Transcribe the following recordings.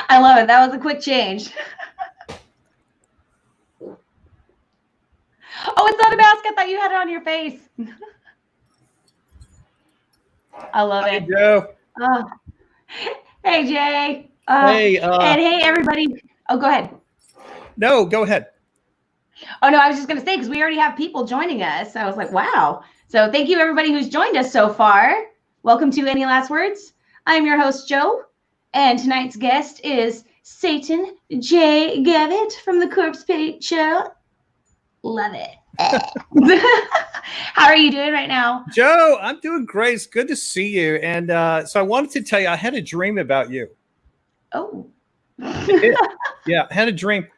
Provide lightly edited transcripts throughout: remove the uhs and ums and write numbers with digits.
I love it. That was a quick change. Oh, it's not a mask. I thought you had it on your face. I love it. Hey, Joe. Hey, Jay. Hey. And hey, everybody. Oh, go ahead. No, go ahead. Oh, no, I was just going to say, because we already have people joining us. I was like, wow. So thank you, everybody who's joined us so far. Welcome to Any Last Words. I'm your host, Joe. And tonight's guest is Satan Jay Gavit from the Corpsepaint Show. Love it. How are you doing right now? Joe, I'm doing great. It's good to see you. And so I wanted to tell you, I had a dream about you. Oh. Yeah, I had a dream.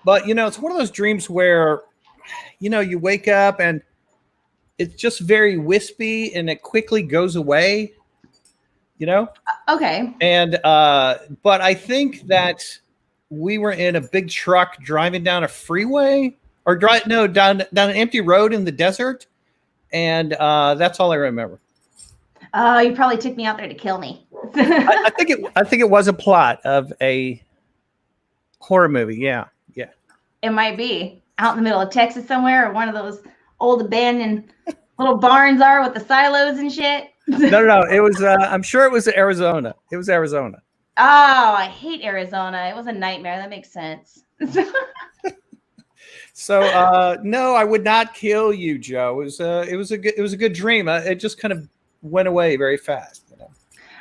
But, you know, it's one of those dreams where, you know, you wake up and it's just very wispy and it quickly goes away, you know? Okay. And, but I think that we were in a big truck driving down a freeway or down an empty road in the desert. And that's all I remember. Oh, you probably took me out there to kill me. I think it was a plot of a horror movie. Yeah. Yeah. It might be out in the middle of Texas somewhere, or one of those old abandoned little barns are with the silos and shit. No. It was. I'm sure it was Arizona. It was Arizona. Oh, I hate Arizona. It was a nightmare. That makes sense. So no, I would not kill you, Joe. It was a good dream. It just kind of went away very fast. You know?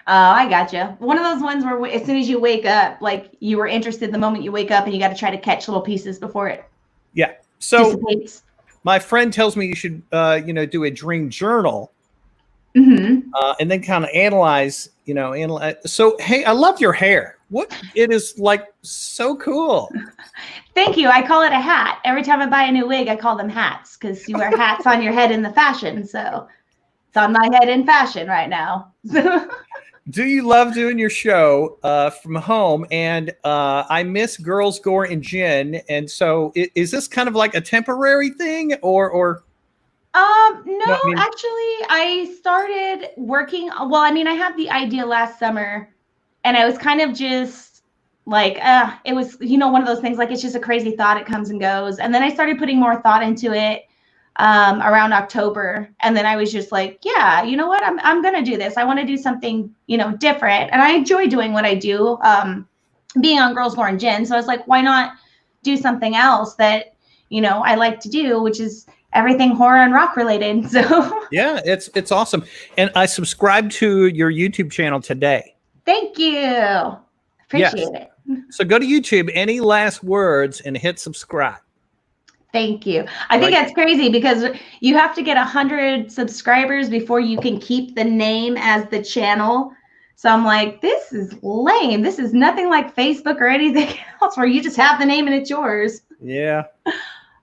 Oh, I gotcha. One of those ones where as soon as you wake up, like you were interested the moment you wake up, and you got to try to catch little pieces before it. Yeah. So dissipates. My friend tells me you should, do a dream journal, and then kind of analyze. So hey, I love your hair. It is like so cool. Thank you. I call it a hat. Every time I buy a new wig, I call them hats because you wear hats on your head in the fashion. So it's on my head in fashion right now. Do you love doing your show from home? And I miss Girls, Gore, and Gin. And so is this kind of like a temporary thing or? No, actually, I started working. Well, I mean, I had the idea last summer and I was kind of just like, it was, one of those things, like, it's just a crazy thought. It comes and goes. And then I started putting more thought into it around October. And then I was just like, yeah, you know what? I'm going to do this. I want to do something, different. And I enjoy doing what I do, being on Girls, Gore, and Gin. So I was like, why not do something else that, I like to do, which is everything horror and rock related. So yeah, it's awesome. And I subscribed to your YouTube channel today. Thank you. Appreciate it. So go to YouTube, Any Last Words, and hit subscribe. Thank you. I think that's crazy because you have to get 100 subscribers before you can keep the name as the channel. So I'm like, this is lame. This is nothing like Facebook or anything else where you just have the name and it's yours. Yeah.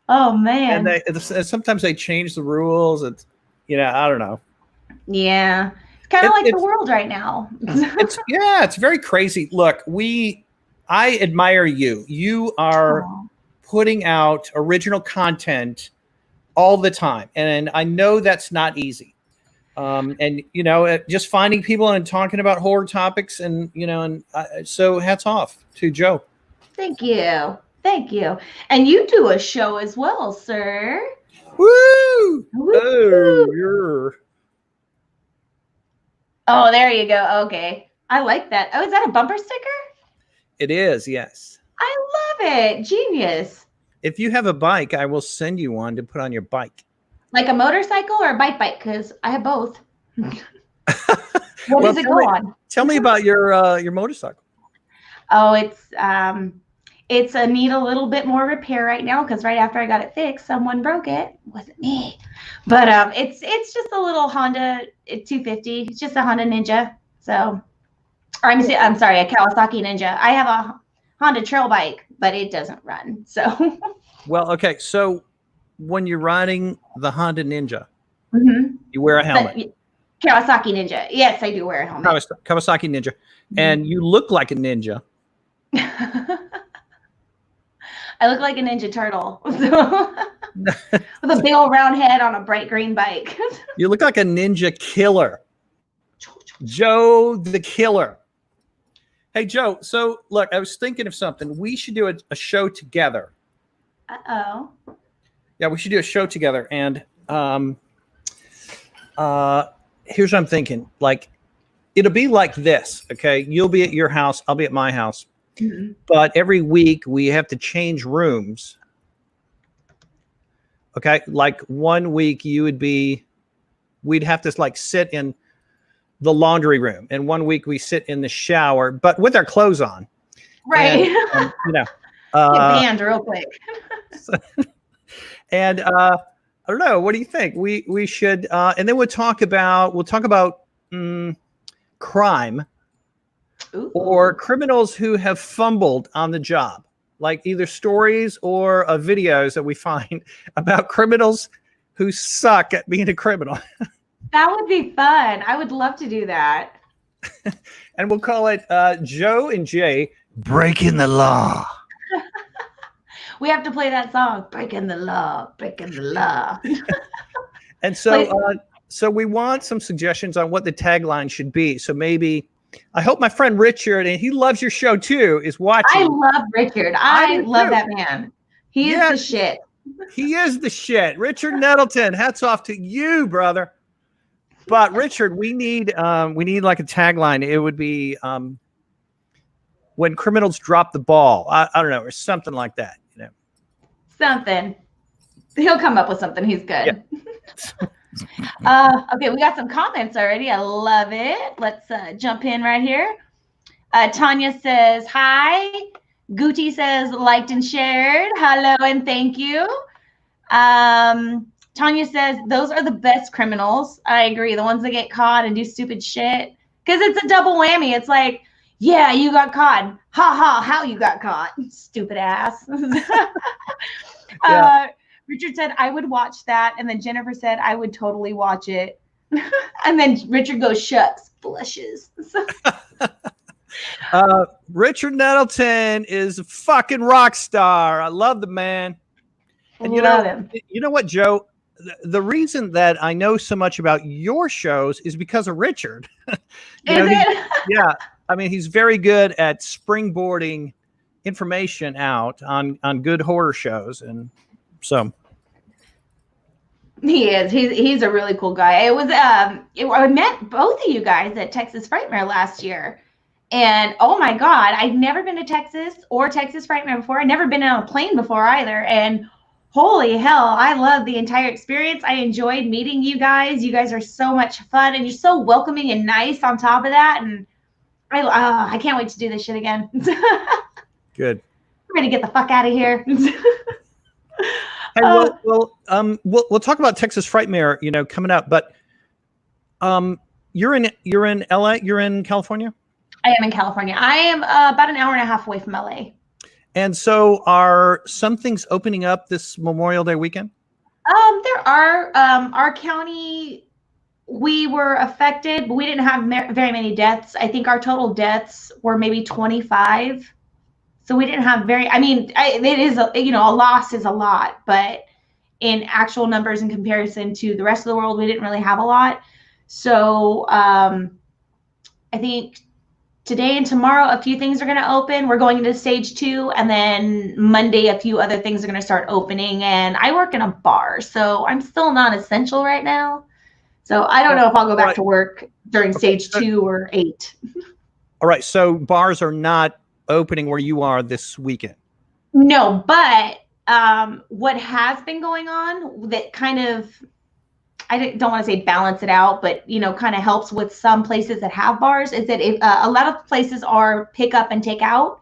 Oh, man. And sometimes they change the rules. It's, I don't know. Yeah. It's kind of like the world right now. It's very crazy. Look, I admire you. You are putting out original content all the time. And I know that's not easy. And, just finding people and talking about horror topics and, so hats off to Joe. Thank you. Thank you. And you do a show as well, sir. Woo! Woo! Oh, there you go. Okay. I like that. Oh, is that a bumper sticker? It is, yes. I love it. Genius. If you have a bike, I will send you one to put on your bike. Like a motorcycle or a bike? Because I have both. What does it go on? Tell me about your motorcycle. Oh, it's need a little bit more repair right now because right after I got it fixed, someone broke it. It wasn't me. But it's just a little Honda 250. It's just a Honda Ninja. So, or I'm sorry, a Kawasaki Ninja. I have a Honda trail bike, but it doesn't run. So. Well, okay. So when you're riding the Honda Ninja, you wear a helmet. Kawasaki Ninja. Yes, I do wear a helmet. Kawasaki Ninja. And you look like a ninja. I look like a Ninja Turtle. With a big old round head on a bright green bike. You look like a ninja killer. Joe the Killer. Hey, Joe. So, look, I was thinking of something. We should do a show together. Uh-oh. Yeah, we should do a show together. And here's what I'm thinking. Like, it'll be like this, okay? You'll be at your house. I'll be at my house. Mm-hmm. But every week we have to change rooms. Okay? Like 1 week we'd have to like sit in the laundry room. And 1 week we sit in the shower, but with our clothes on. Right. And, get banned real quick. And I don't know. What do you think? We should, and then we'll talk about crime. Ooh. Or criminals who have fumbled on the job, like either stories or videos that we find about criminals who suck at being a criminal. That would be fun. I would love to do that. And we'll call it Joe and Jay Breaking the Law. We have to play that song, Breaking the Law, Breaking the Law. And so, so we want some suggestions on what the tagline should be. So maybe, I hope my friend Richard, and he loves your show too, is watching. I love Richard. I love that man. He is the shit. He is the shit. Richard Nettleton, hats off to you, brother. But Richard, we need like a tagline. It would be when criminals drop the ball. I don't know, or something like that. You know, something. He'll come up with something. He's good. Yeah. Okay, we got some comments already. I love it. Let's jump in right here. Tanya says, hi. Gucci says, liked and shared. Hello and thank you. Tanya says, those are the best criminals. I agree. The ones that get caught and do stupid shit. Because it's a double whammy. It's like, yeah, you got caught. Ha ha, how you got caught. Stupid ass. Yeah. Richard said, I would watch that. And then Jennifer said, I would totally watch it. And then Richard goes, shucks, blushes. Richard Nettleton is a fucking rock star. I love the man. And you know what, Joe? The reason that I know so much about your shows is because of Richard. Yeah. I mean, he's very good at springboarding information out on good horror shows. And so he is. He's a really cool guy. It was I met both of you guys at Texas Frightmare last year. And oh my God, I'd never been to Texas or Texas Frightmare before. I'd never been on a plane before either. And holy hell, I love the entire experience. I enjoyed meeting you guys. You guys are so much fun and you're so welcoming and nice on top of that. And I can't wait to do this shit again. Good. I'm ready to get the fuck out of here. Hey, we'll talk about Texas Frightmare, coming up. But you're in LA. You're in California. I am in California. I am about an hour and a half away from LA. And so, are some things opening up this Memorial Day weekend? There are. Our county, we were affected, but we didn't have very many deaths. I think our total deaths were maybe 25. So we didn't have it is, a loss is a lot, but in actual numbers in comparison to the rest of the world, we didn't really have a lot. So I think today and tomorrow, a few things are going to open. We're going into stage 2, and then Monday, a few other things are going to start opening. And I work in a bar, so I'm still non-essential right now. So I don't know if I'll go back to work during stage 2 or 8. All right. So bars are not opening where you are this weekend. No, but what has been going on that kind of, I don't want to say balance it out, but kind of helps with some places that have bars is that if a lot of places are pick up and take out,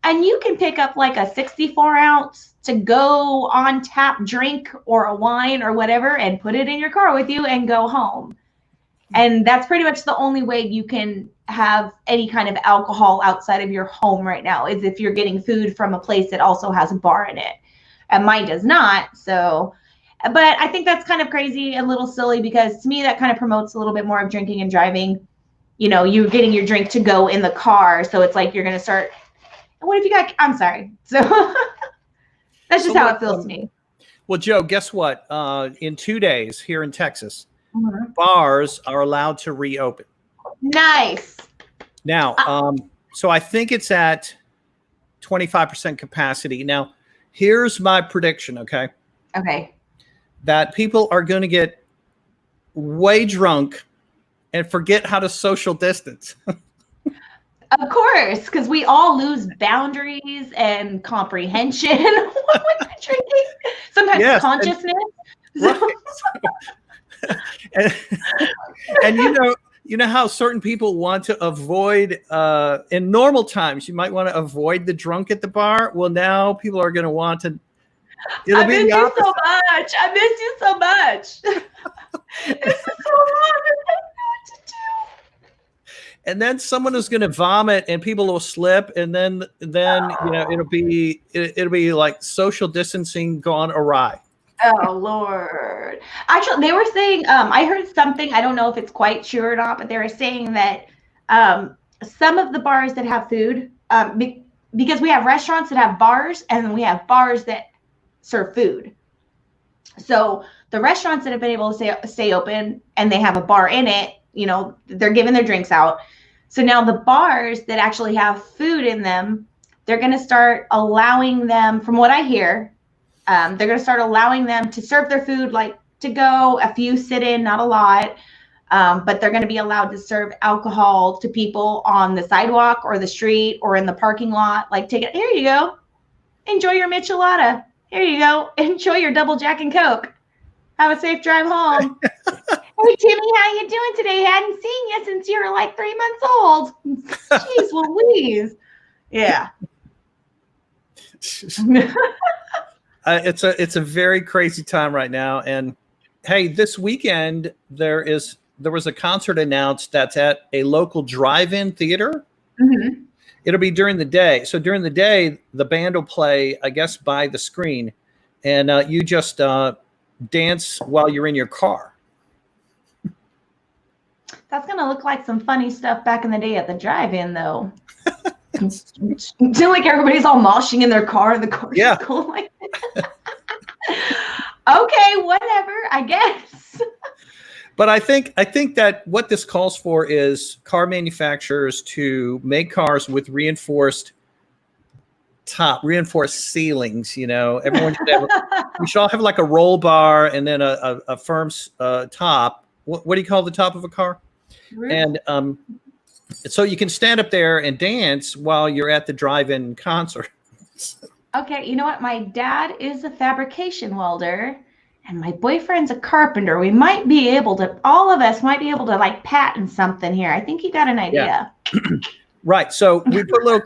and you can pick up like a 64 ounce to go on tap drink or a wine or whatever and put it in your car with you and go home. And that's pretty much the only way you can have any kind of alcohol outside of your home right now is if you're getting food from a place that also has a bar in it. And mine does not. So, but I think that's kind of crazy and a little silly because to me that kind of promotes a little bit more of drinking and driving. You're getting your drink to go in the car. So it's like you're going to start, what if you got, I'm sorry. So that's just how it feels to me. Well, Joe, guess what? In 2 days here in Texas, bars are allowed to reopen. Nice. Now, so I think it's at 25% capacity. Now, here's my prediction, okay? Okay. That people are going to get way drunk and forget how to social distance. Of course, because we all lose boundaries and comprehension when we're drinking. Sometimes consciousness. Right. and you know how certain people want to avoid in normal times you might want to avoid the drunk at the bar. Well, now people are going to want to. I miss you so much. I miss you so much. This is so hard. I don't know what to do. And then someone is going to vomit, and people will slip, and then it'll be like social distancing gone awry. Oh Lord! Actually, they were saying I heard something. I don't know if it's quite true or not, but they were saying that some of the bars that have food, because we have restaurants that have bars, and we have bars that serve food. So the restaurants that have been able to stay open and they have a bar in it, they're giving their drinks out. So now the bars that actually have food in them, they're going to start allowing them, from what I hear, they're going to start allowing them to serve their food, like to go, a few sit in, not a lot. But they're going to be allowed to serve alcohol to people on the sidewalk or the street or in the parking lot. Like, take it, here you go. Enjoy your Michelada. Here you go. Enjoy your double Jack and Coke. Have a safe drive home. Hey, Timmy, how you doing today? Hadn't seen you since you were like 3 months old. Jeez Louise. Yeah. It's a very crazy time right now. And hey, this weekend there was a concert announced that's at a local drive-in theater. Mm-hmm. It'll be during the day. So during the day, the band will play, I guess, by the screen, and you just dance while you're in your car. That's going to look like some funny stuff back in the day at the drive-in, though. Until like everybody's all moshing in their car and the car's going like that. Okay, whatever, I guess. But I think that what this calls for is car manufacturers to make cars with reinforced ceilings. Everyone we should all have like a roll bar and then a firm top. What do you call the top of a car? Roof. And so you can stand up there and dance while you're at the drive-in concert. Okay, you know what? My dad is a fabrication welder. And my boyfriend's a carpenter. We might be able to, all of us might be able to like patent something here. I think you got an idea. Yeah. Right. So we put a little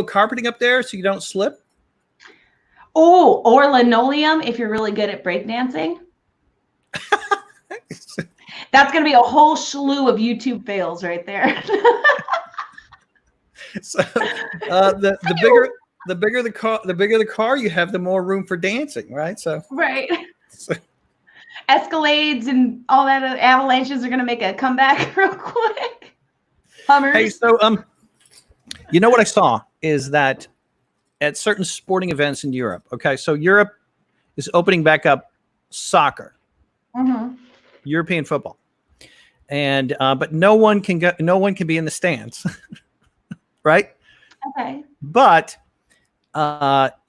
carpeting up there so you don't slip. Oh, or linoleum if you're really good at breakdancing. That's going to be a whole slew of YouTube fails right there. So the bigger the car you have, the more room for dancing, right? So right. Escalades and all that avalanches are going to make a comeback real quick. Hummers. Hey, so you know what I saw is that at certain sporting events in Europe. Okay, so Europe is opening back up soccer, European football, and but no one can be in the stands, right? Okay. But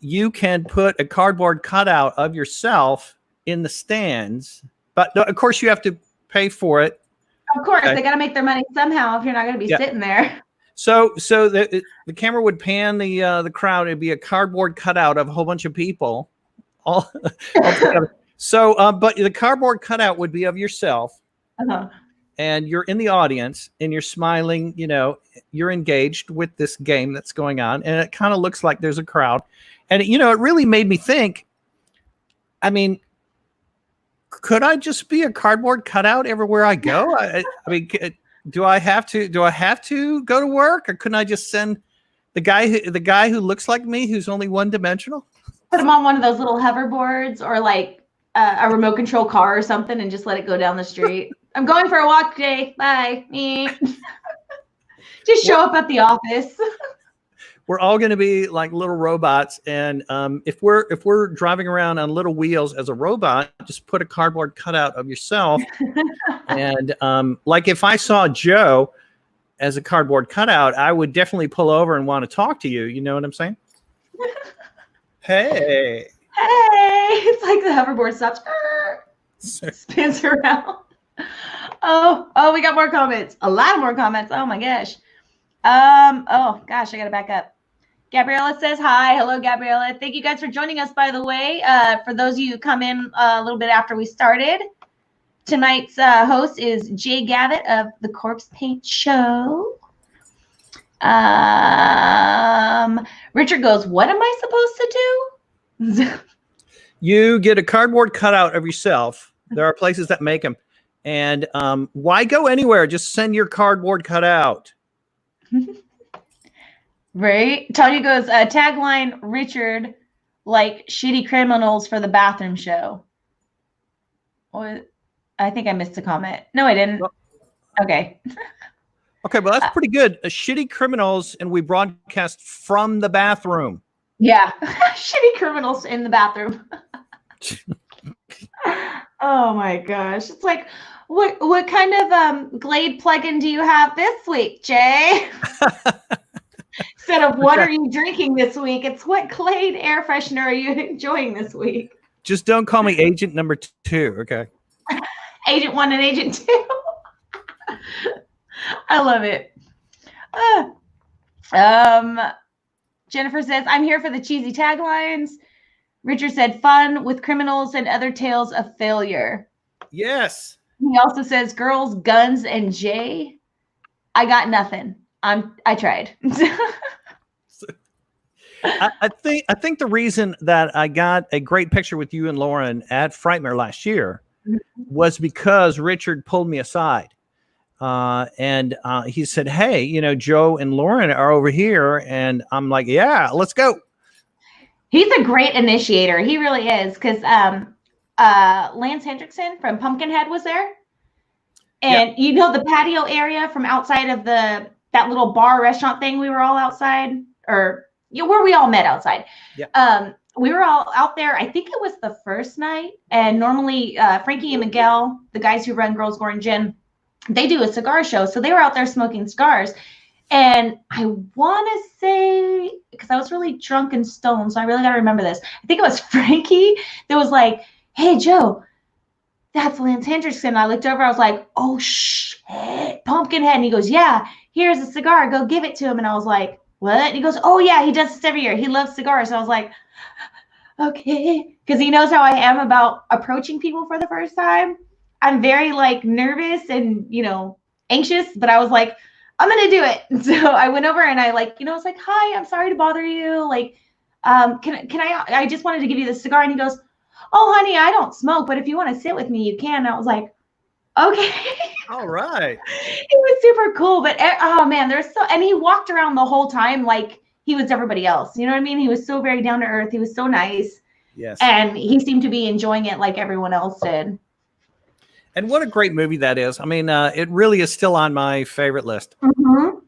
you can put a cardboard cutout of yourself in the stands, but of course you have to pay for it. Of course, they got to make their money somehow if you're not going to be sitting there. So the camera would pan the crowd. It'd be a cardboard cutout of a whole bunch of people, all together. So, but the cardboard cutout would be of yourself, and you're in the audience, and you're smiling. You're engaged with this game that's going on, and it kind of looks like there's a crowd. And it really made me think. I mean, could I just be a cardboard cutout everywhere I go? I mean, do I have to go to work, or couldn't I just send the guy who looks like me, who's only one dimensional? Put him on one of those little hoverboards or like a remote control car or something, and just let it go down the street. I'm going for a walk today. Bye. Just show up at the office. we're all going to be like little robots. And if we're driving around on little wheels as a robot, just put a cardboard cutout of yourself. And like if I saw Joe as a cardboard cutout, I would definitely pull over and want to talk to you. You know what I'm saying? Hey. It's like the hoverboard stops, spins around. Oh, we got more comments. A lot more comments. Oh my gosh. Oh gosh, I gotta back up. Gabriella says hi. Hello, Gabriella. Thank you guys for joining us, by the way. For those of you who come in a little bit after we started, tonight's host is Jay Gavit of the Corpsepaint Show. Richard goes, what am I supposed to do? You get a cardboard cutout of yourself. There are places that make them. And why go anywhere? Just send your cardboard cutout. Right? Tanya goes, tagline, Richard, like shitty criminals for the bathroom show. What? I think I missed a comment. No, I didn't. Okay. Okay, well, that's pretty good. Shitty criminals, and we broadcast from the bathroom. Yeah. Shitty criminals in the bathroom. Oh my gosh. It's like, what kind of Glade plugin do you have this week, Jay? Instead of what are you drinking this week, it's what Glade air freshener are you enjoying this week? Just don't call me agent number 2, okay? Agent 1 and Agent 2. I love it. Jennifer says, I'm here for the cheesy taglines. Richard said, fun with criminals and other tales of failure. Yes. He also says, girls, guns, and Jay. I got nothing. I tried. I think the reason that I got a great picture with you and Lauren at Frightmare last year was because Richard pulled me aside. And he said, hey, you know, Joe and Lauren are over here. And I'm like, yeah, let's go. He's a great initiator. He really is. Because Lance Hendrickson from Pumpkinhead was there. And you know, the patio area from outside of that little bar restaurant thing, we were all outside, or where we all met outside. Yeah. We were all out there. I think it was the first night. And normally Frankie and Miguel, the guys who run Girls Gore and Gin, they do a cigar show. So they were out there smoking cigars. And I want to say, because I was really drunk and stoned, so I really got to remember this. I think it was Frankie that was like, hey, Joe, that's Lance Hendrickson. I looked over. I was like, oh, shit, Pumpkinhead. And he goes, yeah, here's a cigar. Go give it to him. And I was like, what? And he goes, oh, yeah, he does this every year. He loves cigars. So I was like, okay. Because he knows how I am about approaching people for the first time. I'm very, like, nervous and, you know, anxious. But I was like, I'm going to do it. And so I went over and I, like, you know, I was like, hi, I'm sorry to bother you. Like, can I just wanted to give you this cigar. And he goes, oh, honey, I don't smoke, but if you want to sit with me, you can. And I was like, okay. All right. It was super cool. But, oh, man, and he walked around the whole time like he was everybody else. You know what I mean? He was so very down to earth. He was so nice. Yes. And he seemed to be enjoying it like everyone else did. And what a great movie that is. I mean, it really is still on my favorite list. Mm-hmm.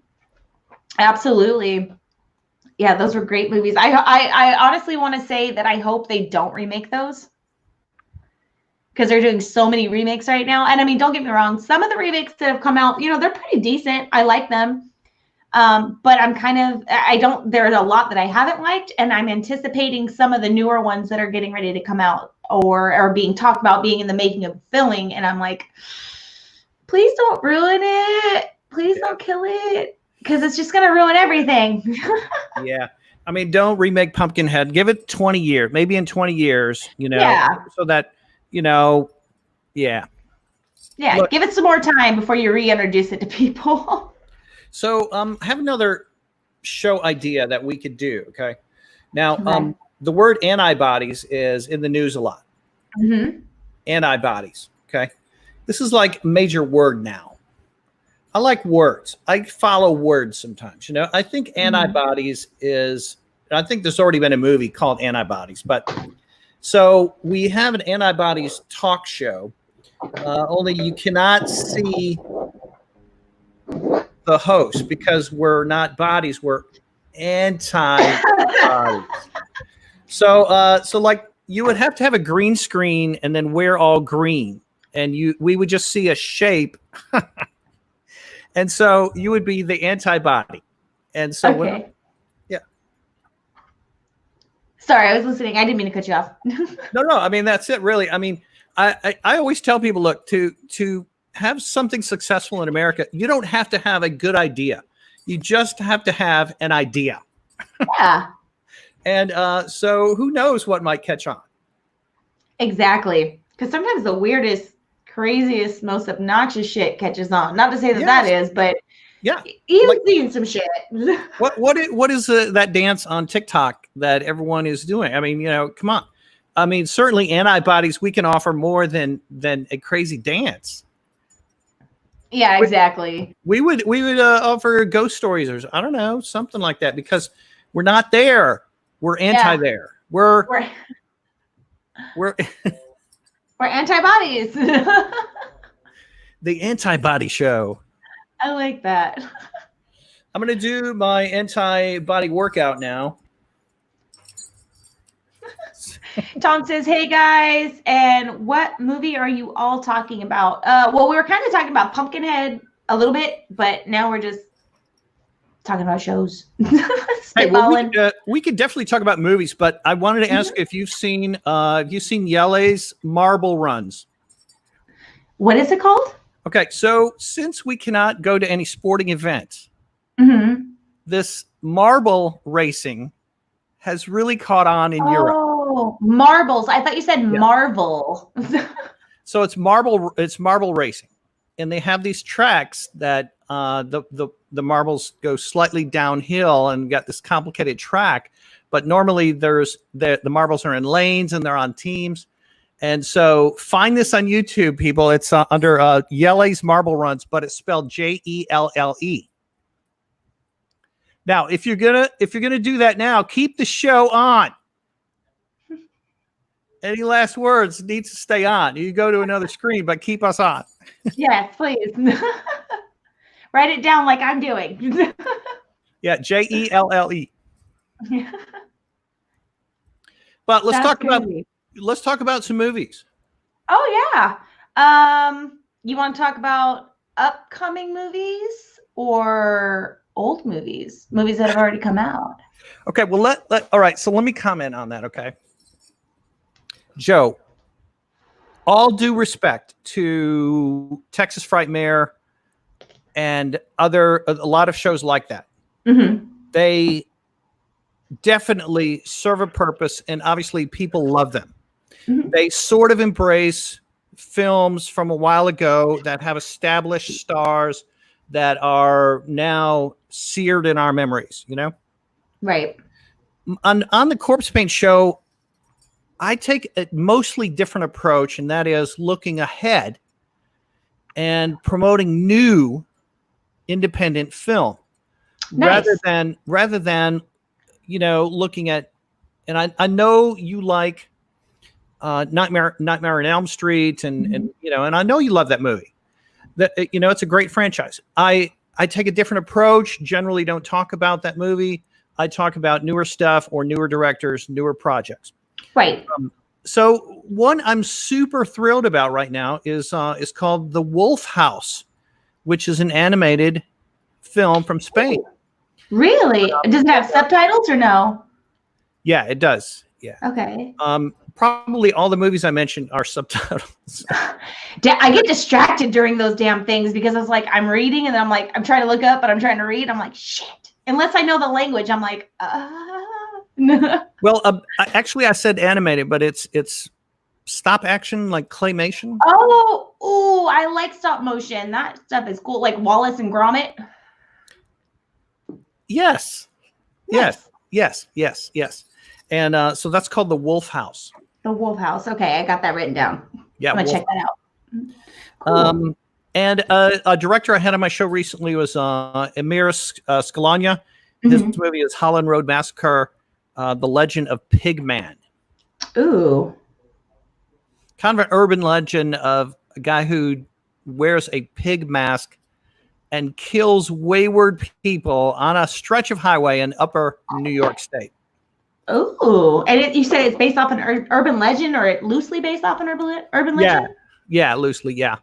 Absolutely. Yeah, those were great movies. I honestly want to say that I hope they don't remake those, because they're doing so many remakes right now. And I mean, don't get me wrong, some of the remakes that have come out, you know, they're pretty decent. I like them. But I'm there's a lot that I haven't liked, and I'm anticipating some of the newer ones that are getting ready to come out or are being talked about being in the making of filming. And I'm like, please don't ruin it. Please don't kill it, because it's just going to ruin everything. Yeah. I mean, don't remake Pumpkinhead. Give it 20 years, maybe in 20 years, you know, so that, you know, yeah. Yeah. Look, give it some more time before you reintroduce it to people. So I have another show idea that we could do. Okay. Now, the word antibodies is in the news a lot. Mm-hmm. Antibodies. Okay. This is like a major word now. I like words. I follow words sometimes, you know. I think antibodies I think there's already been a movie called Antibodies, but so we have an antibodies talk show, only you cannot see the host because we're not bodies, we're antibodies. So like you would have to have a green screen and then wear all green, and we would just see a shape, and so you would be the antibody, and so okay. Yeah. Sorry, I was listening. I didn't mean to cut you off. No. I mean, that's it, really. I mean, I always tell people, look, to have something successful in America, you don't have to have a good idea. You just have to have an idea. Yeah. And so who knows what might catch on? Exactly. Because sometimes the weirdest, craziest, most obnoxious shit catches on. Not to say that that is, but yeah, you've seen some shit. What is that dance on TikTok that everyone is doing? I mean, come on. I mean, certainly antibodies, we can offer more than a crazy dance. Yeah, exactly. We would offer ghost stories or I don't know, something like that, because we're not there. We're anti there. We're antibodies. The Antibody Show. I like that. I'm going to do my antibody workout now. Tom says, hey guys, and what movie are you all talking about? Well, we were kind of talking about Pumpkinhead a little bit, but now we're just talking about shows. Hey, well, we could definitely talk about movies, but I wanted to ask if you've seen Yele's Marble Runs. What is it called? Okay, so since we cannot go to any sporting events, this marble racing has really caught on in Europe. Oh, marbles! I thought you said Marvel. So it's marble racing, and they have these tracks that the marbles go slightly downhill and got this complicated track. But normally there's the marbles are in lanes and they're on teams. And so find this on YouTube, people. It's under Yele's Marble Runs, but it's spelled Jelle. Now, if you're gonna do that now, keep the show on. Any last words needs to stay on. You go to another screen, but keep us on. Yes, please. Write it down like I'm doing. Yeah, Jelle. But let's talk about some movies. Oh yeah. You want to talk about upcoming movies or old movies? Movies that have already come out. Okay, well all right, so let me comment on that, okay? Joe, all due respect to Texas Frightmare and a lot of shows like that. They definitely serve a purpose, and obviously people love them. They sort of embrace films from a while ago that have established stars that are now seared in our memories, Right. On the Corpsepaint Show, I take a mostly different approach, and that is looking ahead and promoting new independent film. Nice. rather than looking at, and I know you like Nightmare on Elm Street and I know you love that movie. That it's a great franchise. I take a different approach. Generally don't talk about that movie. I talk about newer stuff or newer directors, newer projects. Right. So one I'm super thrilled about right now is called The Wolf House, which is an animated film from Spain. Really? Does it have subtitles or no? Yeah, it does. Yeah. Okay. Probably all the movies I mentioned are subtitles. I get distracted during those damn things because it's like I'm reading and then I'm like I'm trying to look up, but I'm trying to read. I'm like shit. Unless I know the language, I'm like. Well, actually, I said animated, but it's stop action, like claymation. Oh, I like stop motion. That stuff is cool, like Wallace and Gromit. Yes. And so that's called The Wolf House. The Wolf House. Okay, I got that written down. Yeah, I'm gonna check that out. Cool. And a director I had on my show recently was Emir Scalagna. His movie is Holland Road Massacre, The Legend of Pigman. Ooh. Kind of an urban legend of a guy who wears a pig mask and kills wayward people on a stretch of highway in upper New York State. Oh, and you said it's based off an urban legend, or it loosely based off an urban legend? Yeah, loosely, yeah.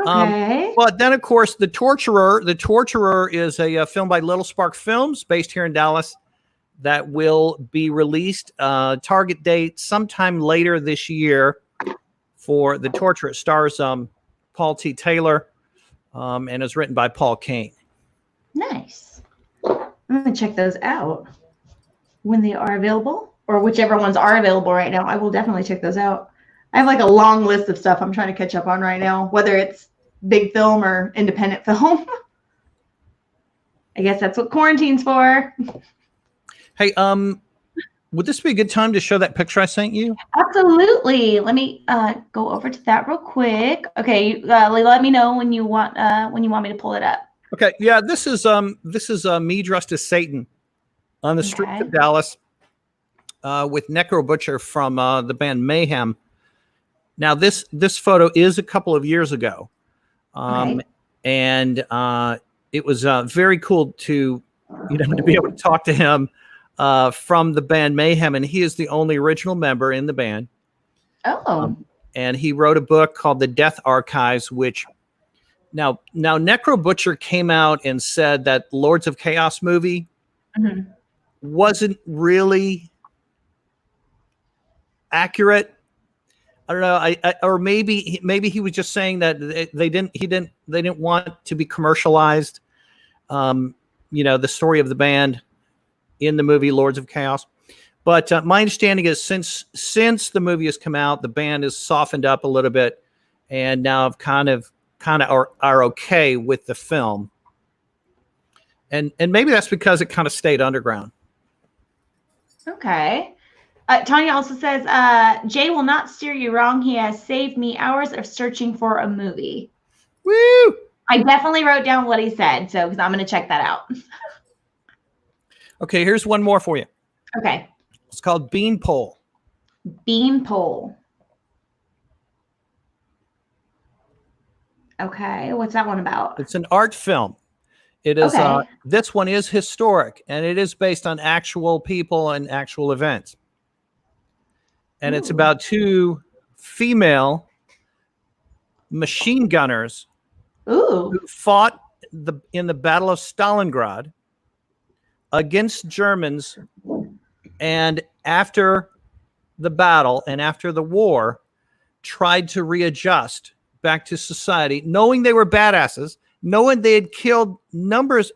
Okay. But then, of course, The Torturer. The Torturer is a film by Little Spark Films, based here in Dallas, that will be released. Target date sometime later this year for The Torturer. It stars Paul T. Taylor and is written by Paul Kane. Nice. I'm going to check those out when they are available, or whichever ones are available right now. I will definitely check those out. I have like a long list of stuff I'm trying to catch up on right now, whether it's big film or independent film. I guess that's what quarantine's for. Hey, would this be a good time to show that picture I sent you? Absolutely. Let me go over to that real quick. Okay, let me know when you want me to pull it up. Okay, yeah, this is me dressed as Satan on the streets of Dallas with Necro Butcher from the band Mayhem. Now, this photo is a couple of years ago, and it was very cool to be able to talk to him from the band Mayhem, and he is the only original member in the band. Oh, and he wrote a book called The Death Archives, which now Necro Butcher came out and said that Lords of Chaos movie wasn't really accurate. I don't know. Or maybe he was just saying that they didn't want to be commercialized. The story of the band in the movie Lords of Chaos. But my understanding is since the movie has come out, the band has softened up a little bit, and now have kind of are okay with the film. And maybe that's because it kind of stayed underground. Okay. Tanya also says, Jay will not steer you wrong. He has saved me hours of searching for a movie. Woo! I definitely wrote down what he said, because I'm going to check that out. Okay, here's one more for you. Okay. It's called Beanpole. Beanpole. Okay, what's that one about? It's an art film. It is. Okay. This one is historic, and it is based on actual people and actual events. And it's about two female machine gunners who fought in the Battle of Stalingrad against Germans, and after the battle and after the war, tried to readjust back to society, knowing they were badasses, knowing they had killed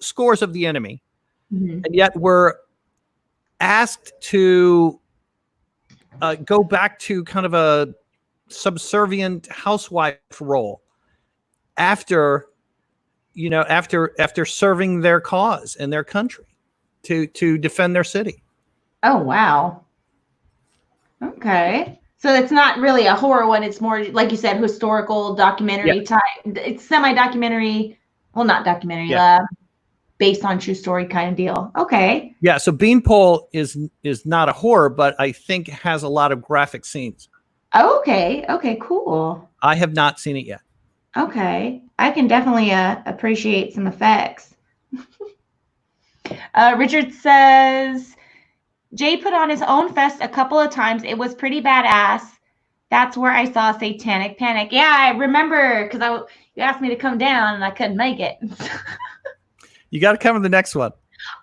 scores of the enemy, and yet were asked to go back to kind of a subservient housewife role after serving their cause and their country to defend their city. Oh, wow. Okay. So it's not really a horror one. It's more, like you said, historical documentary type. It's semi-documentary. Well, not documentary, based on true story kind of deal. Okay. Yeah. So Beanpole is not a horror, but I think has a lot of graphic scenes. Okay. Okay, cool. I have not seen it yet. Okay. I can definitely appreciate some effects. Richard says, Jay put on his own fest a couple of times. It was pretty badass. That's where I saw Satanic Panic. Yeah, I remember, because you asked me to come down and I couldn't make it. You got to come to the next one.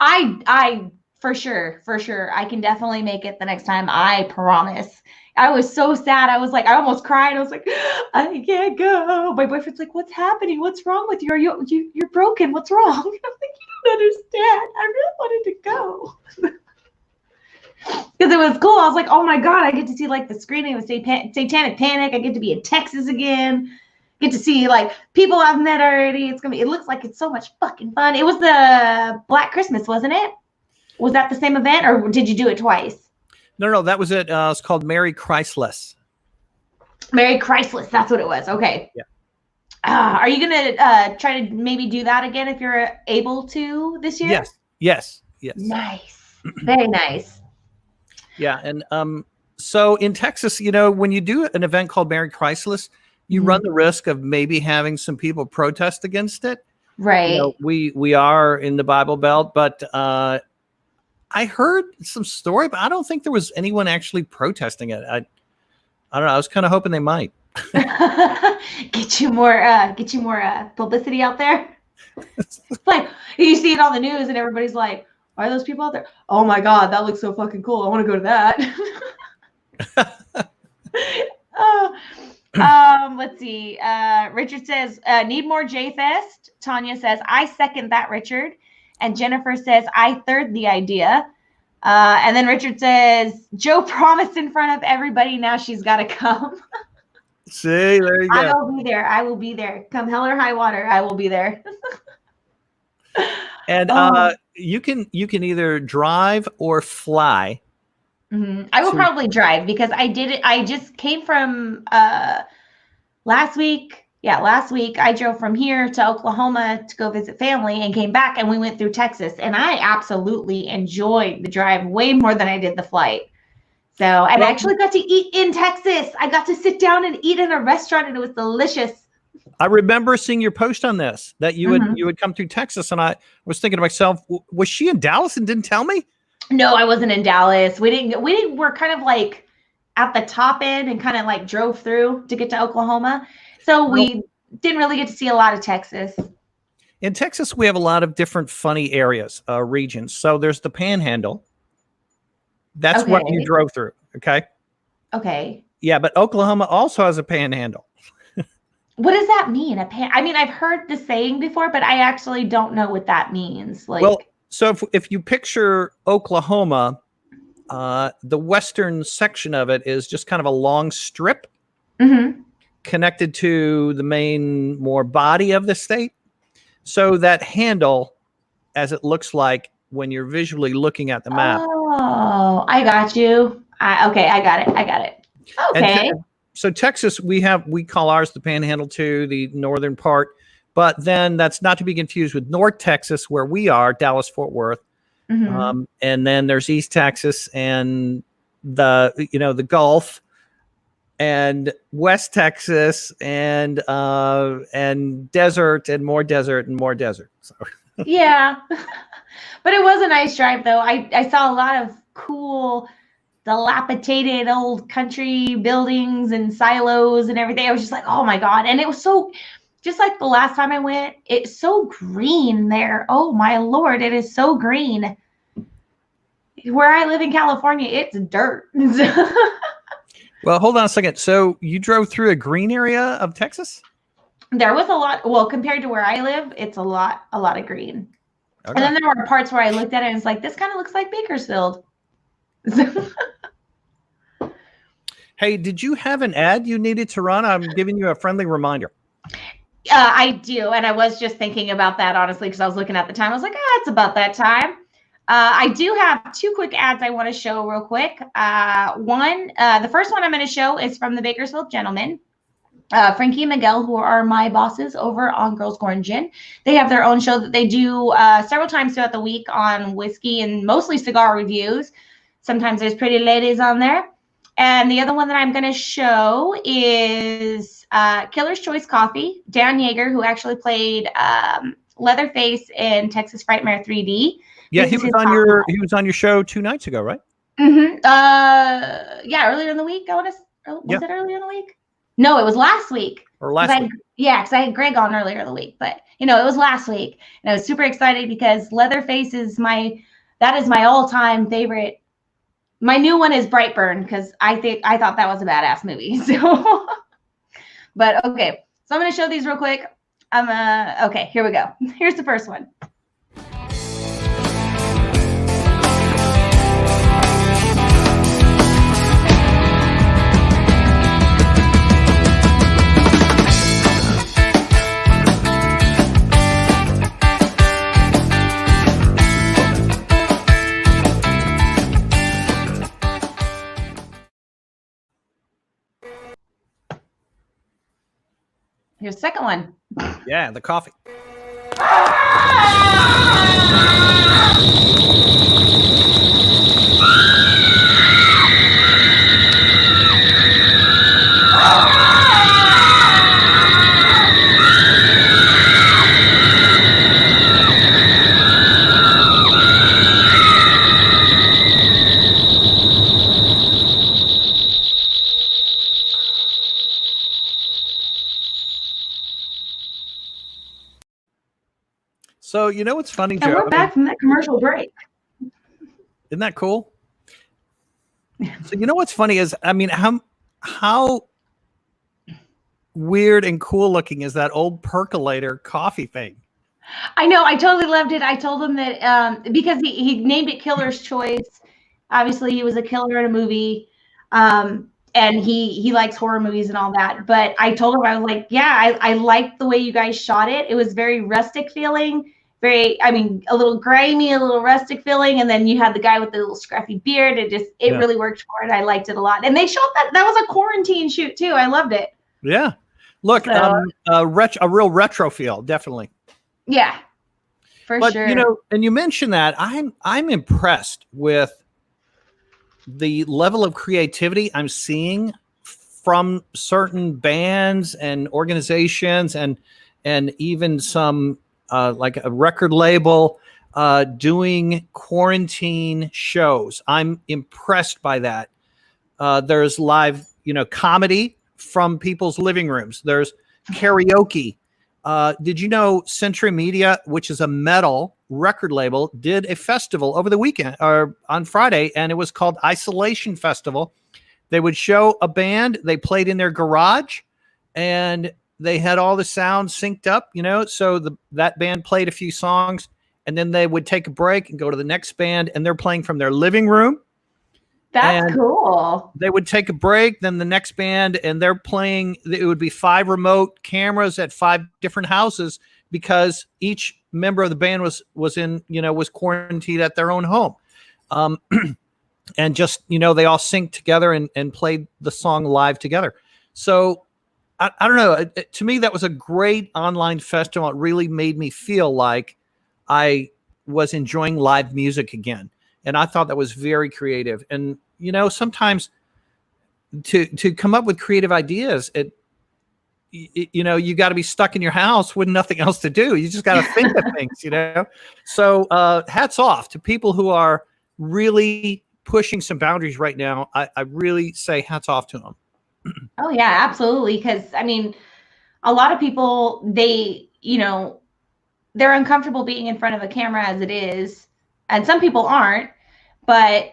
I for sure. I can definitely make it the next time. I promise. I was so sad. I was like, I almost cried. I was like, I can't go. My boyfriend's like, what's happening? What's wrong with you? Are you're broken? What's wrong? I'm like, you don't understand. I really wanted to go. Because it was cool. I was like, oh my God, I get to see like the screening of Satanic Panic. I get to be in Texas again. Get to see like people I've met already. It looks like it's so much fucking fun. It was the Black Christmas, wasn't it? Was that the same event, or did you do it twice? No, that was it. It's called Merry Christless. Merry Christless, that's what it was. Okay. Yeah. Are you gonna try to maybe do that again if you're able to this year? Yes. Nice. Very nice. Yeah, and so in Texas, when you do an event called Merry Christless, you run the risk of maybe having some people protest against it. Right. We are in the Bible Belt, but I heard some story, but I don't think there was anyone actually protesting it. I don't know. I was kind of hoping they might get you more publicity out there. It's like you see it on the news, and everybody's like, "Why are those people out there? Oh my God, that looks so fucking cool! I want to go to that." Let's see. Richard says, "Need more J-Fest." Tanya says, "I second that, Richard." And Jennifer says, "I third the idea." And then Richard says, "Joe promised in front of everybody. Now she's got to come." See, there you go. I will be there. I will be there. Come hell or high water, I will be there. And you can either drive or fly. Mm-hmm. I will probably drive because I did it. I just came from last week. Yeah, last week I drove from here to Oklahoma to go visit family and came back, and we went through Texas, and I absolutely enjoyed the drive way more than I did the flight. So, and I actually got to eat in Texas. I got to sit down and eat in a restaurant, and it was delicious. I remember seeing your post on this, that you would come through Texas, and I was thinking to myself, was she in Dallas and didn't tell me? No, I wasn't in Dallas. We're kind of like at the top end and kind of like drove through to get to Oklahoma. So we didn't really get to see a lot of Texas. In Texas, we have a lot of different funny areas, regions. So there's the Panhandle. That's what you drove through. Okay. Okay. Yeah, but Oklahoma also has a Panhandle. What does that mean? I mean, I've heard the saying before, but I actually don't know what that means. Like, well, so if you picture Oklahoma, the western section of it is just kind of a long strip connected to the main more body of the state. So that handle, as it looks like when you're visually looking at the map. Oh, I got you. Okay, I got it. Okay. So Texas, we call ours the Panhandle too, the northern part. But then that's not to be confused with North Texas, where we are, Dallas-Fort Worth. And then there's East Texas and the Gulf, and West Texas, and desert, and more desert, and more desert. So. Yeah, but it was a nice drive, though. I saw a lot of cool, dilapidated old country buildings and silos and everything. I was just like, oh my God. And it was so, just like the last time I went, it's so green there. Oh my Lord, it is so green. Where I live in California, it's dirt. Well, hold on a second. So you drove through a green area of Texas? There was a lot. Well, compared to where I live, it's a lot of green. Okay. And then there were parts where I looked at it and it's like, this kind of looks like Bakersfield. Hey, did you have an ad you needed to run? I'm giving you a friendly reminder. I do. And I was just thinking about that, honestly, because I was looking at the time. I was like, it's about that time. I do have two quick ads I want to show real quick. The first one I'm going to show is from the Bakersfield Gentlemen. Frankie and Miguel, who are my bosses over on Girls Corn Gin. They have their own show that they do several times throughout the week on whiskey and mostly cigar reviews. Sometimes there's pretty ladies on there. And the other one that I'm going to show is Killer's Choice Coffee. Dan Yeager, who actually played Leatherface in Texas Frightmare 3D. Yeah, he was on your show 2 nights ago, right? Yeah, earlier in the week. Was it earlier in the week? No, it was last week. Or last week. Yeah, because I had Greg on earlier in the week. But, it was last week. And I was super excited because Leatherface is my all-time favorite. My new one is Brightburn because I thought that was a badass movie. So, but okay. So I'm going to show these real quick. Okay, here we go. Here's the first one. Here's the second one. Yeah, the coffee. So you know what's funny, And Joe? we're back from that commercial break. Isn't that cool? So you know what's funny is, I mean, how weird and cool looking is that old percolator coffee thing? I know. I totally loved it. I told him that because he named it Killer's Choice. Obviously, he was a killer in a movie, and he likes horror movies and all that. But I told him, I was like, yeah, I liked the way you guys shot it. It was very rustic feeling, I mean, a little grimy, a little rustic feeling. And then you had the guy with the little scruffy beard. It really worked for it. I liked it a lot. And they shot that was a quarantine shoot too. I loved it. Yeah. Look, a real retro feel, definitely. Yeah, but, sure. You know, and you mentioned that I'm impressed with the level of creativity I'm seeing from certain bands and organizations and even some like a record label doing quarantine shows. I'm impressed by that. There's live, comedy from people's living rooms. There's karaoke. Did you know Century Media, which is a metal record label, did a festival over the weekend or on Friday, and it was called Isolation Festival. They would show a band, they played in their garage, and they had all the sound synced up, so that band played a few songs, and then they would take a break and go to the next band, and they're playing from their living room. That's cool. They would take a break, then the next band, and they're playing. It would be 5 remote cameras at 5 different houses because each member of the band was quarantined at their own home. And just, they all synced together and played the song live together. So I don't know. To me, that was a great online festival. It really made me feel like I was enjoying live music again. And I thought that was very creative. And, sometimes to come up with creative ideas, you got to be stuck in your house with nothing else to do. You just got to think of things, So hats off to people who are really pushing some boundaries right now. I really say hats off to them. Oh, yeah, absolutely. Because, I mean, a lot of people, they're uncomfortable being in front of a camera as it is. And some people aren't. But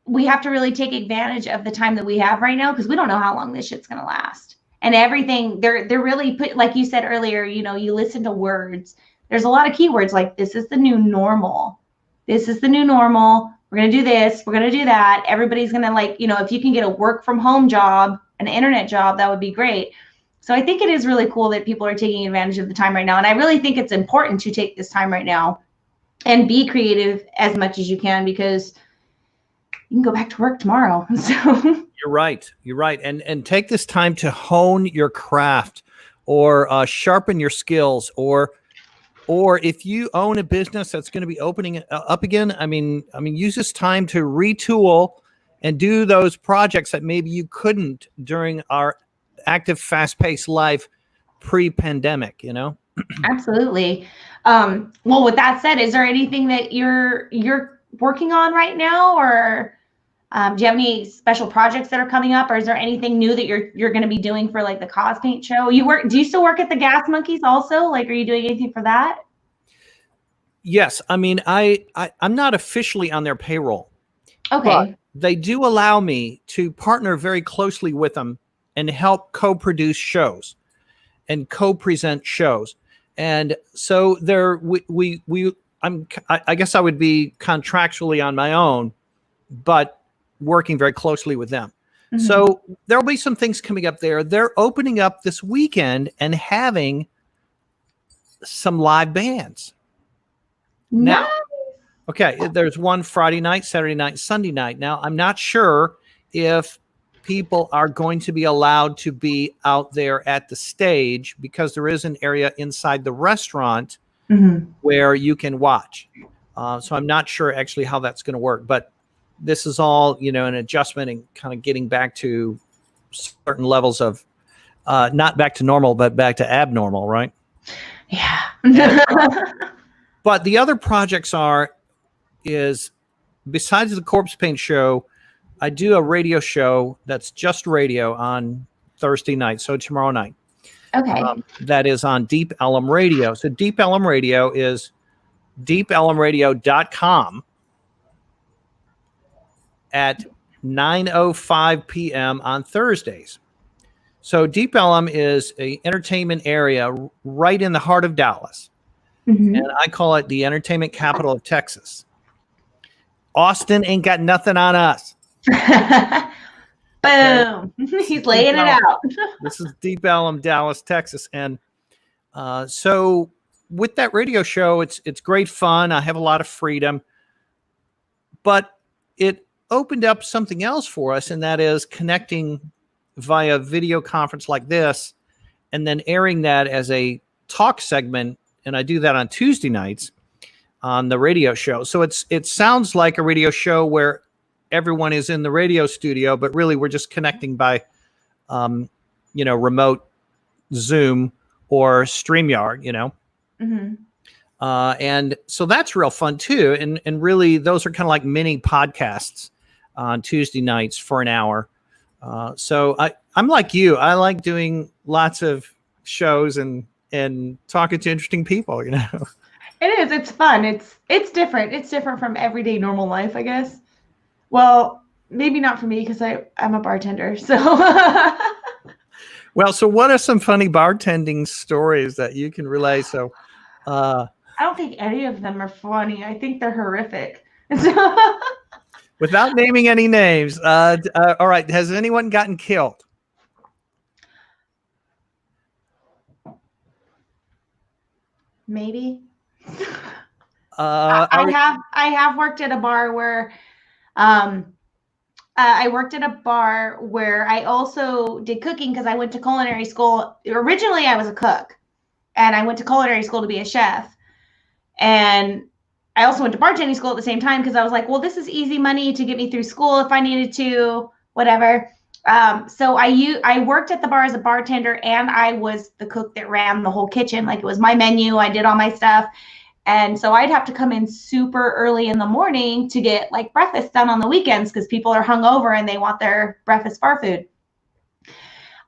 we have to really take advantage of the time that we have right now because we don't know how long this shit's going to last. And everything, they're really put, like you said earlier, you listen to words. There's a lot of keywords like this is the new normal. This is the new normal. We're going to do this. We're going to do that. Everybody's going to if you can get a work from home job, an internet job, that would be great. So I think it is really cool that people are taking advantage of the time right now. And I really think it's important to take this time right now and be creative as much as you can because you can go back to work tomorrow. So You're right. And take this time to hone your craft or sharpen your skills or if you own a business that's going to be opening up again, I mean, use this time to retool and do those projects that maybe you couldn't during our active, fast-paced life pre-pandemic, Absolutely. Well, with that said, is there anything that you're working on right now, or do you have any special projects that are coming up, or is there anything new that you're going to be doing for like the Corpsepaint Show? Do you still work at the Gas Monkeys also? Like, are you doing anything for that? Yes. I mean, I'm not officially on their payroll. Okay. But they do allow me to partner very closely with them and help co-produce shows and co-present shows. And so I guess I would be contractually on my own, but working very closely with them. Mm-hmm. So there'll be some things coming up there. They're opening up this weekend and having some live bands. Nice. Now, okay, there's one Friday night, Saturday night, Sunday night. Now, I'm not sure if people are going to be allowed to be out there at the stage because there is an area inside the restaurant where you can watch. So I'm not sure actually how that's going to work, but this is all, an adjustment and kind of getting back to certain levels of not back to normal, but back to abnormal, right? Yeah. But the other projects is besides the Corpsepaint Show, I do a radio show that's just radio on Thursday night. So tomorrow night. Okay. That is on Deep Ellum Radio. So Deep Ellum Radio is deepelmradio.com at 9:05 p.m. on Thursdays. So Deep Ellum is an entertainment area right in the heart of Dallas. Mm-hmm. And I call it the entertainment capital of Texas. Austin ain't got nothing on us. Boom. He's laying it out. This is Deep Ellum, Dallas, Texas. And so with that radio show, it's great fun. I have a lot of freedom. But it opened up something else for us, and that is connecting via video conference like this and then airing that as a talk segment. And I do that on Tuesday nights on the radio show. So it sounds like a radio show where everyone is in the radio studio, but really we're just connecting by, remote Zoom or StreamYard, Mm-hmm. And so that's real fun too. And really those are kind of like mini podcasts on Tuesday nights for an hour. So I'm like you. I like doing lots of shows and talking to interesting people, It is. It's fun. It's different. It's different from everyday normal life, I guess. Well, maybe not for me because I'm a bartender. So. Well, so what are some funny bartending stories that you can relay? So. I don't think any of them are funny. I think they're horrific. Without naming any names, all right. Has anyone gotten killed? Maybe. I have worked at a bar where, I worked at a bar where I also did cooking because I went to culinary school. Originally, I was a cook, and I went to culinary school to be a chef, and I also went to bartending school at the same time because I was like, well, this is easy money to get me through school if I needed to, whatever. So I worked at the bar as a bartender, and I was the cook that ran the whole kitchen. Like, it was my menu. I did all my stuff. And so I'd have to come in super early in the morning to get like breakfast done on the weekends because people are hungover and they want their breakfast bar food.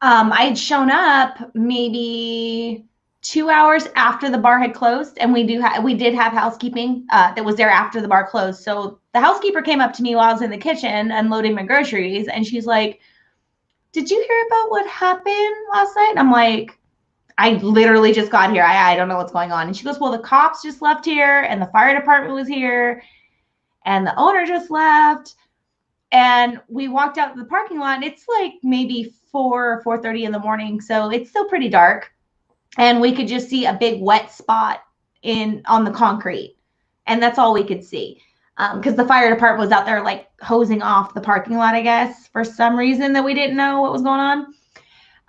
I'd shown up maybe 2 hours after the bar had closed, and we did have housekeeping that was there after the bar closed. So the housekeeper came up to me while I was in the kitchen unloading my groceries, and she's like, "Did you hear about what happened last night?" And I'm like, "I literally just got here. I don't know what's going on." And she goes, "Well, the cops just left here, and the fire department was here, and the owner just left." And we walked out to the parking lot, and it's like maybe 4 or 4:30 in the morning, so it's still pretty dark. And we could just see a big wet spot on the concrete. And that's all we could see. Because the fire department was out there like hosing off the parking lot, I guess, for some reason that we didn't know what was going on.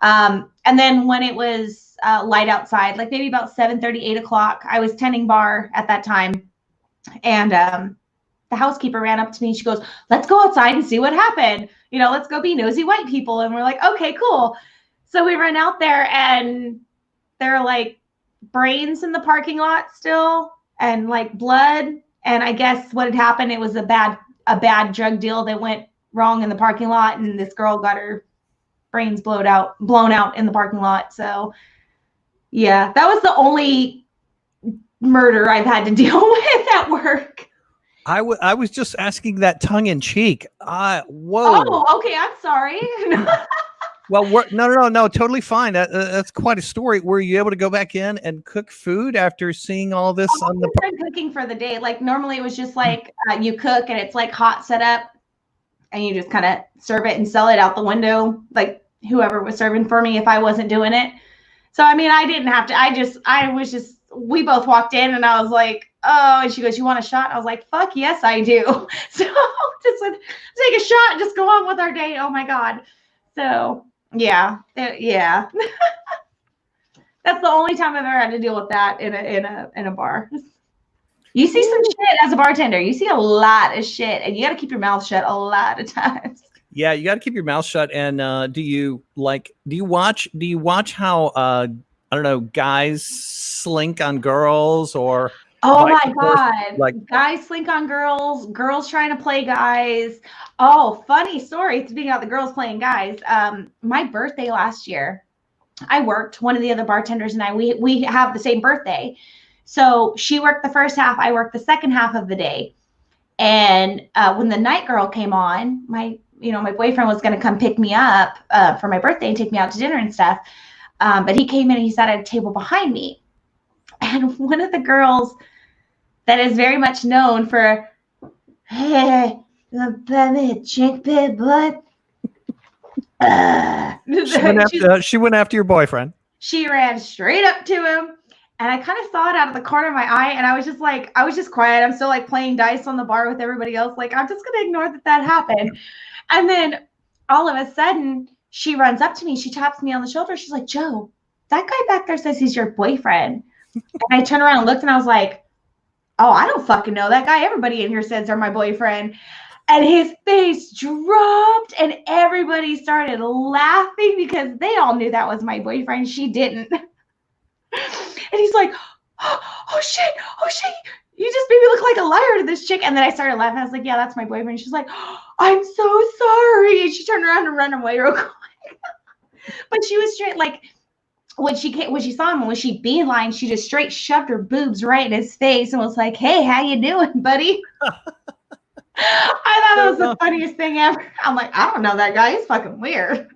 And then when it was light outside, like maybe about 7:30, 8 o'clock, I was tending bar at that time. And the housekeeper ran up to me and she goes, "Let's go outside and see what happened. Let's go be nosy white people." And we're like, "Okay, cool." So we ran out there, and there are like brains in the parking lot still, and like blood. And I guess what had happened, it was a bad drug deal that went wrong in the parking lot, and this girl got her brains blown out in the parking lot. So yeah, that was the only murder I've had to deal with at work. I was just asking that tongue in cheek. Whoa. Oh, okay. I'm sorry. Well, no, totally fine. That's quite a story. Were you able to go back in and cook food after seeing all this on the cooking for the day? Like normally it was just like you cook and it's like hot setup, and you just kind of serve it and sell it out the window, like whoever was serving for me if I wasn't doing it. So I mean, I didn't have to. We both walked in, and I was like, "Oh," and she goes, "You want a shot?" I was like, "Fuck yes, I do." So just like, take a shot and just go on with our day. Oh my God. So yeah. That's the only time I've ever had to deal with that in a bar. You see some shit as a bartender. You see a lot of shit, and you got to keep your mouth shut a lot of times. Yeah, you got to keep your mouth shut. And do you watch how I don't know, guys slink on girls, or oh my God, like guys slink on girls trying to play guys. Oh, funny story. Speaking of the girls playing guys, my birthday last year, I worked. One of the other bartenders and I, we have the same birthday. So she worked the first half, I worked the second half of the day. And when the night girl came on, my boyfriend was going to come pick me up for my birthday and take me out to dinner and stuff. But he came in and he sat at a table behind me. And one of the girls that is very much known for, hey, chick bit butt. She went after your boyfriend. She ran straight up to him. And I kind of saw it out of the corner of my eye. And I was just quiet. I'm still like playing dice on the bar with everybody else. Like, I'm just going to ignore that happened. And then all of a sudden, she runs up to me. She taps me on the shoulder. She's like, Joe, that guy back there says he's your boyfriend. And I turned around and looked and I was like, oh, I don't fucking know that guy. Everybody in here says they're my boyfriend. And his face dropped and everybody started laughing because they all knew that was my boyfriend. She didn't. And he's like, oh shit, you just made me look like a liar to this chick. And then I started laughing. I was like, yeah, that's my boyfriend. She's like, I'm so sorry. And she turned around and ran away real quick. But she was straight, like, when she saw him, when she beeline, she just straight shoved her boobs right in his face and was like, hey, how you doing, buddy? I thought it was the funniest thing ever. I'm like, I don't know that guy. He's fucking weird.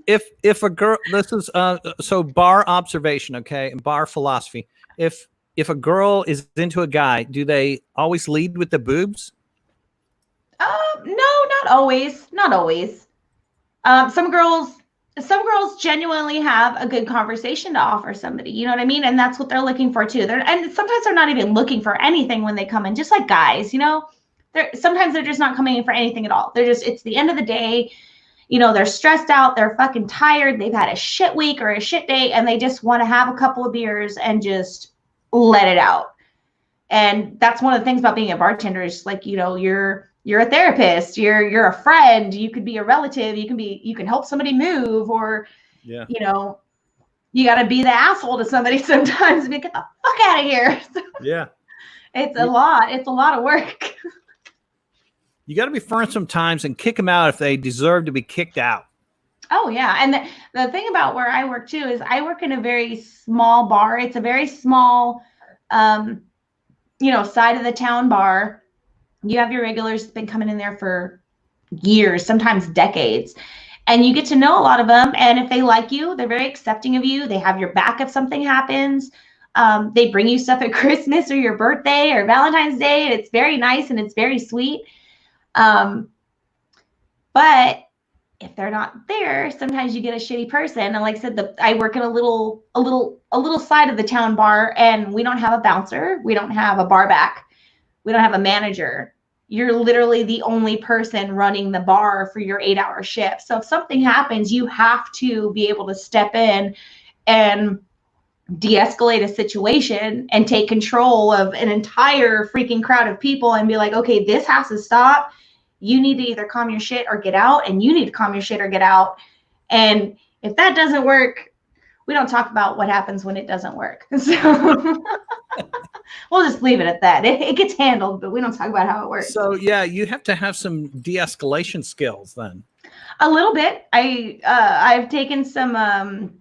If a girl, this is so bar observation, okay, and bar philosophy. If a girl is into a guy, do they always lead with the boobs? No, not always. Not always. Some girls genuinely have a good conversation to offer somebody. You know what I mean? And that's what they're looking for too. And sometimes they're not even looking for anything when they come in. Just like guys, you know, sometimes they're just not coming in for anything at all. It's the end of the day. You know, they're stressed out, they're fucking tired, they've had a shit week or a shit day, and they just want to have a couple of beers and just let it out. And that's one of the things about being a bartender is, like, you know, you're a therapist, you're a friend, you could be a relative, you can help somebody move, or you know, you got to be the asshole to somebody sometimes and be, get the fuck out of here. Yeah. It's a lot of work. You got to be firm sometimes and kick them out if they deserve to be kicked out. Oh, yeah. And the thing about where I work, too, is I work in a very small bar. It's a very small, side of the town bar. You have your regulars been coming in there for years, sometimes decades. And you get to know a lot of them. And if they like you, they're very accepting of you. They have your back if something happens. They bring you stuff at Christmas or your birthday or Valentine's Day. And it's very nice and it's very sweet. But if they're not there, sometimes you get a shitty person. And like I said, I work in a little side of the town bar, and we don't have a bouncer. We don't have a bar back. We don't have a manager. You're literally the only person running the bar for your 8-hour shift. So if something happens, you have to be able to step in and de-escalate a situation and take control of an entire freaking crowd of people and be like, okay, this has to stop. You need to either calm your shit or get out, and you need to calm your shit or get out. And if that doesn't work, we don't talk about what happens when it doesn't work. So we'll just leave it at that. It gets handled, but we don't talk about how it works. So yeah, you have to have some de-escalation skills then. A little bit. I've taken some,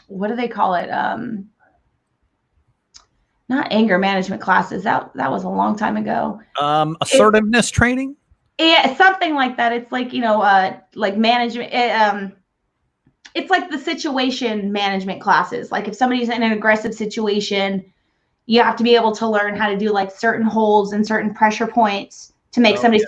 what do they call it? Not anger management classes. That was a long time ago. Assertiveness training? Yeah, something like that. It's like, like management. It's like the situation management classes. Like if somebody's in an aggressive situation, you have to be able to learn how to do like certain holds and certain pressure points to make somebody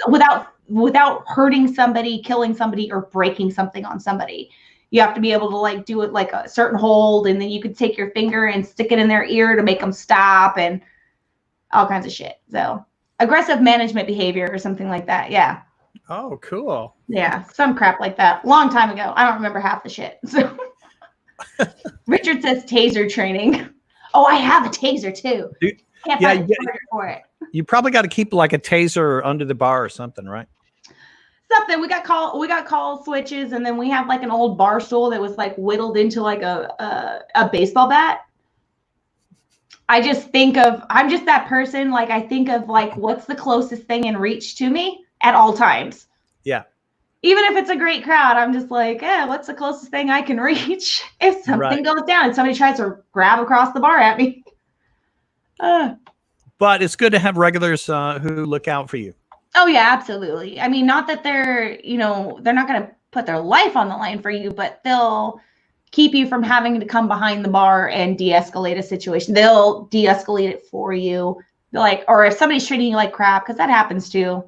without hurting somebody, killing somebody, or breaking something on somebody. You have to be able to like do it like a certain hold, and then you could take your finger and stick it in their ear to make them stop and all kinds of shit. So aggressive management behavior or something like that. Yeah. Oh, cool. Yeah. Some crap like that. Long time ago. I don't remember half the shit. So Richard says taser training. Oh, I have a taser too. Can't find a charger for it. You probably got to keep like a taser under the bar or something, right? Something. We got call switches, and then we have like an old bar stool that was like whittled into like a baseball bat. I'm just that person. Like I think of like, what's the closest thing in reach to me at all times? Yeah. Even if it's a great crowd, I'm just like, what's the closest thing I can reach if something goes down and somebody tries to grab across the bar at me? But it's good to have regulars who look out for you. Oh yeah, absolutely. I mean, not that they're, they're not going to put their life on the line for you, but they'll keep you from having to come behind the bar and de-escalate a situation. They'll de-escalate it for you. Like, or if somebody's treating you like crap, because that happens too,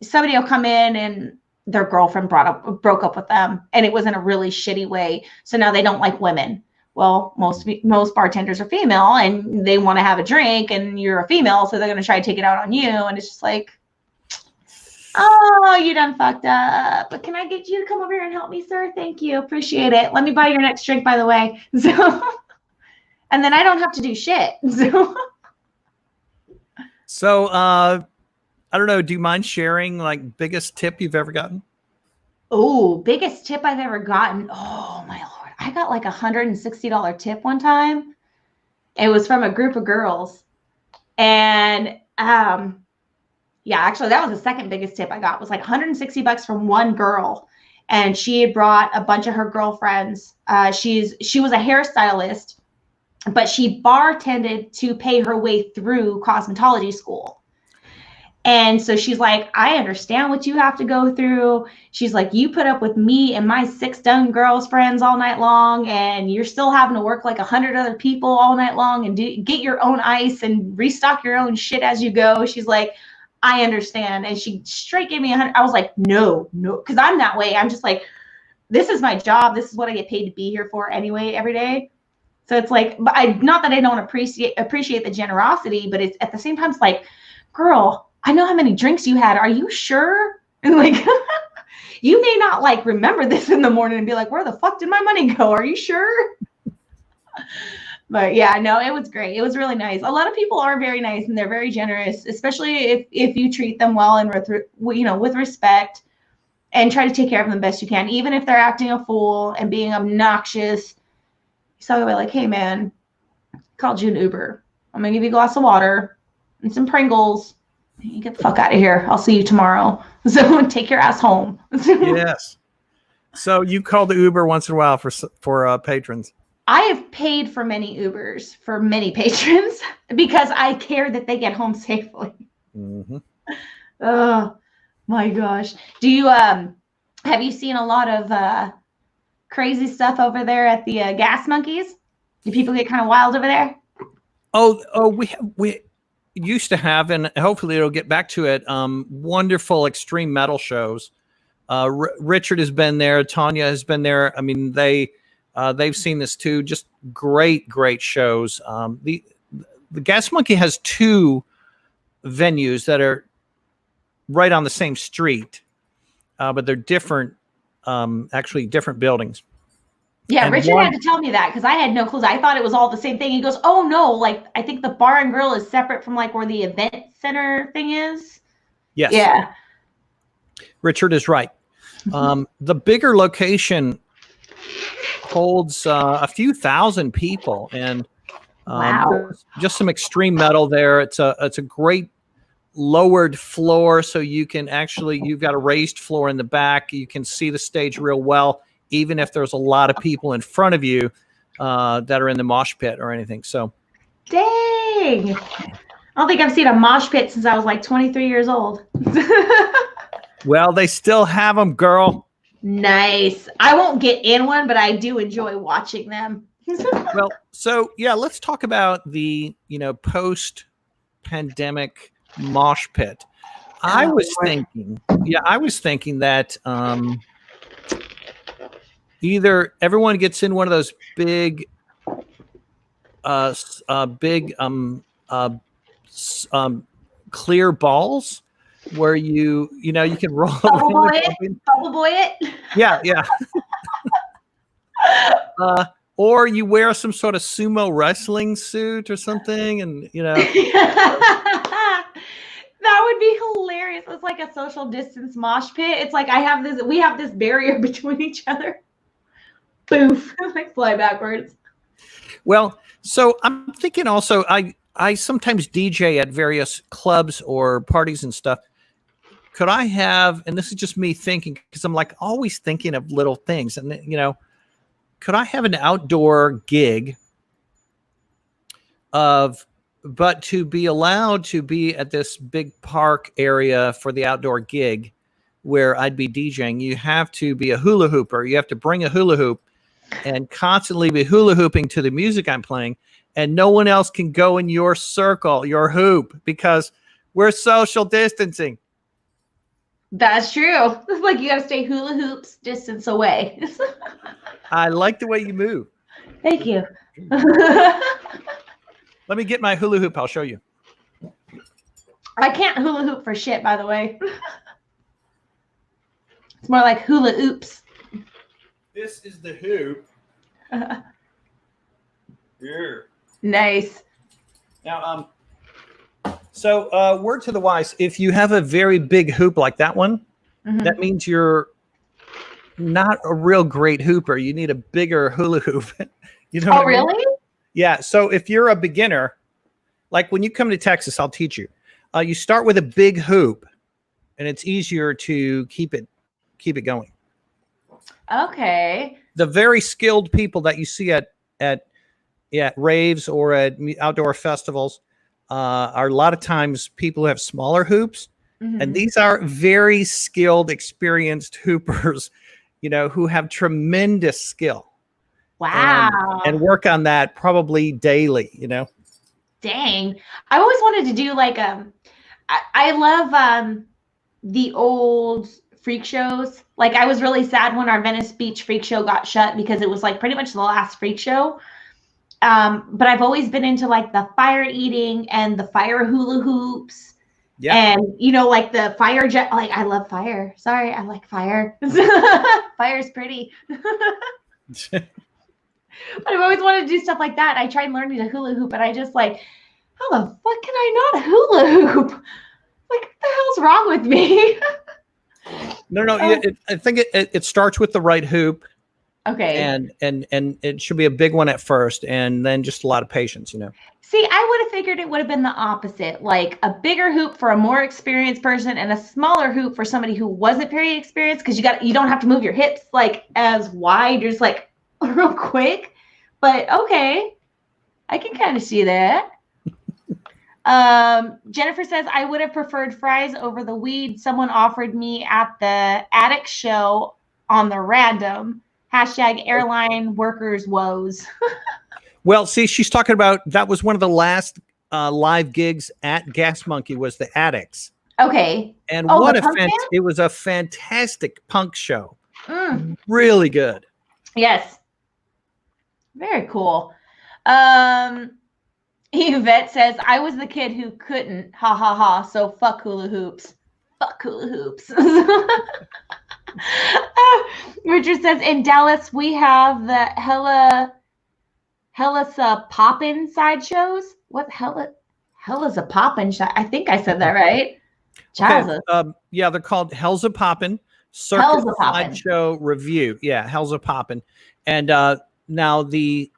somebody will come in and their girlfriend broke up with them, and it was in a really shitty way. So now they don't like women. Well, most bartenders are female, and they want to have a drink, and you're a female, so they're going to try to take it out on you. And it's just like, oh, you done fucked up. But can I get you to come over here and help me, sir? Thank you. Appreciate it. Let me buy your next drink, by the way. So, and then I don't have to do shit. So, I don't know. Do you mind sharing like biggest tip you've ever gotten? Oh, biggest tip I've ever gotten. Oh my Lord. I got like $160 tip one time. It was from a group of girls. And, yeah, actually that was the second biggest tip I got, was like $160 from one girl. And she had brought a bunch of her girlfriends. She was a hairstylist, but she bartended to pay her way through cosmetology school. And so she's like, I understand what you have to go through. She's like, you put up with me and my 6 dumb girls friends all night long, and you're still having to work like 100 other people all night long and get your own ice and restock your own shit as you go. She's like, I understand. And she straight gave me 100. I was like, no, because I'm that way. I'm just like, this is my job. This is what I get paid to be here for anyway, every day. So it's like, but not that I don't appreciate the generosity, but it's at the same time, it's like, girl, I know how many drinks you had. Are you sure? And like, you may not like remember this in the morning and be like, where the fuck did my money go? Are you sure? But yeah, no, it was great. It was really nice. A lot of people are very nice and they're very generous, especially if you treat them well and with respect, and try to take care of them the best you can. Even if they're acting a fool and being obnoxious, you tell them like, hey man, I called you an Uber. I'm gonna give you a glass of water and some Pringles. You get the fuck out of here. I'll see you tomorrow. So take your ass home. Yes. So you call the Uber once in a while for patrons. I have paid for many Ubers for many patrons because I care that they get home safely. Mm-hmm. Oh my gosh. Do you have you seen a lot of crazy stuff over there at the Gas Monkeys? Do people get kind of wild over there? Oh, we used to have, and hopefully it'll get back to it, wonderful extreme metal shows. Richard has been there. Tanya has been there. I mean, they've seen this too. Just great shows. The Gas Monkey has 2 venues that are right on the same street, but they're different, actually different buildings. Yeah, and Richard had to tell me that because I had no clue. I thought it was all the same thing. He goes, oh no, like I think the bar and grill is separate from like where the event center thing is. Yes. Yeah. Richard is right. The bigger location holds a few thousand people, and wow. Just some extreme metal there. It's a great lowered floor, so you can you've got a raised floor in the back. You can see the stage real well, even if there's a lot of people in front of you that are in the mosh pit or anything. So, dang! I don't think I've seen a mosh pit since I was like 23 years old. Well, they still have them, girl. Nice. I won't get in one, but I do enjoy watching them. Well, so yeah, let's talk about the post-pandemic mosh pit. I was thinking that either everyone gets in one of those big clear balls where you can roll bubble boy it. Yeah. Or you wear some sort of sumo wrestling suit or something, and that would be hilarious. It's like a social distance mosh pit. It's like we have this barrier between each other. Boof. Like fly backwards. Well, so I'm thinking also I sometimes DJ at various clubs or parties and stuff. Could I have, and this is just me thinking, because I'm like always thinking of little things, and could I have an outdoor gig of but to be allowed to be at this big park area for the outdoor gig where I'd be DJing, you have to be a hula hooper. You have to bring a hula hoop and constantly be hula hooping to the music I'm playing. And no one else can go in your circle, your hoop, because we're social distancing. That's true. It's like you got to stay hula hoops distance away. I like the way you move. Thank you. Let me get my hula hoop. I'll show you. I can't hula hoop for shit, by the way. It's more like hula oops. This is the hoop. Here. Nice. Now, so word to the wise, if you have a very big hoop like that one, that means you're not a real great hooper. You need a bigger hula hoop. You know? Oh, really? Yeah. So if you're a beginner, like when you come to Texas, I'll teach you. You start with a big hoop, and it's easier to keep it going. Okay. The very skilled people that you see at raves or at outdoor festivals are a lot of times people who have smaller hoops, and these are very skilled, experienced hoopers, who have tremendous skill. Wow. And work on that probably daily, Dang. I always wanted to do like I love the old freak shows. Like I was really sad when our Venice Beach freak show got shut because it was like pretty much the last freak show. But I've always been into like the fire eating and the fire hula hoops. Yeah. And like the fire jet, like I love fire. Sorry, I like fire. Fire's pretty. But I've always wanted to do stuff like that. I tried learning to hula hoop, and I just like, how the fuck can I not hula hoop? Like, what the hell's wrong with me? No. I think it starts with the right hoop. Okay. And it should be a big one at first, and then just a lot of patience, See, I would have figured it would have been the opposite, like a bigger hoop for a more experienced person and a smaller hoop for somebody who wasn't very experienced, because you don't have to move your hips like as wide. You're just like real quick. But okay, I can kind of see that. Jennifer says, I would have preferred fries over the weed someone offered me at the attic show on the random. #airline workers woes. Well, see, she's talking about, that was one of the last live gigs at Gas Monkey, was the Addicts. Okay. And it was a fantastic punk show. Really good. Yes. Very cool. Yvette says, I was the kid who couldn't, ha ha ha, so fuck hula hoops. Fuck hula hoops. Richard says, in Dallas, we have the Hella's a Poppin' sideshows. What Hella's a Poppin'? I think I said that right. Okay, yeah, they're called Hell's a Poppin' Circuit Sideshow Review. Yeah, Hell's a Poppin'. And now the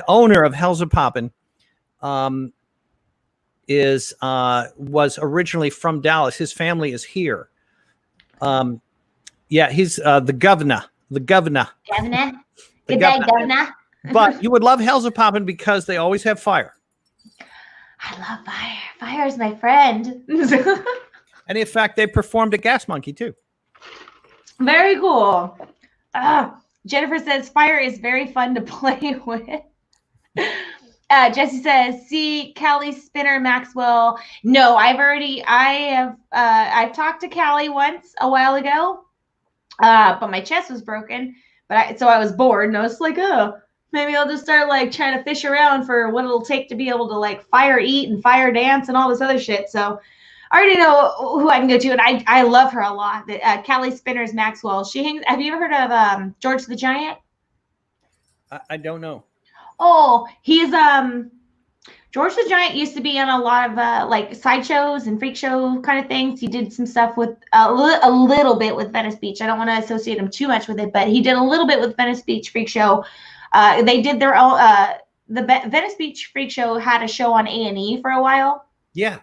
owner of Hell's a Poppin' was originally from Dallas. His family is here. Yeah, he's the governor. Good day, governor. But you would love Hell's a Poppin' because they always have fire. I love fire. Fire is my friend. And in fact, they performed at Gas Monkey too. Very cool. Jennifer says fire is very fun to play with. Jesse says, see, Callie Spinner Maxwell. No, I've talked to Callie once a while ago, but my chest was broken. So I was bored, and I was like, oh, maybe I'll just start like trying to fish around for what it'll take to be able to like fire eat and fire dance and all this other shit. So I already know who I can go to, and I love her a lot. Callie Spinners Maxwell. Have you ever heard of George the Giant? I don't know. Oh, he's George the Giant used to be on a lot of like sideshows and freak show kind of things. He did some stuff with a little bit with Venice Beach. I don't want to associate him too much with it, but he did a little bit with Venice Beach Freak Show. They did their own. The Venice Beach Freak Show had a show on A&E for a while. Yeah.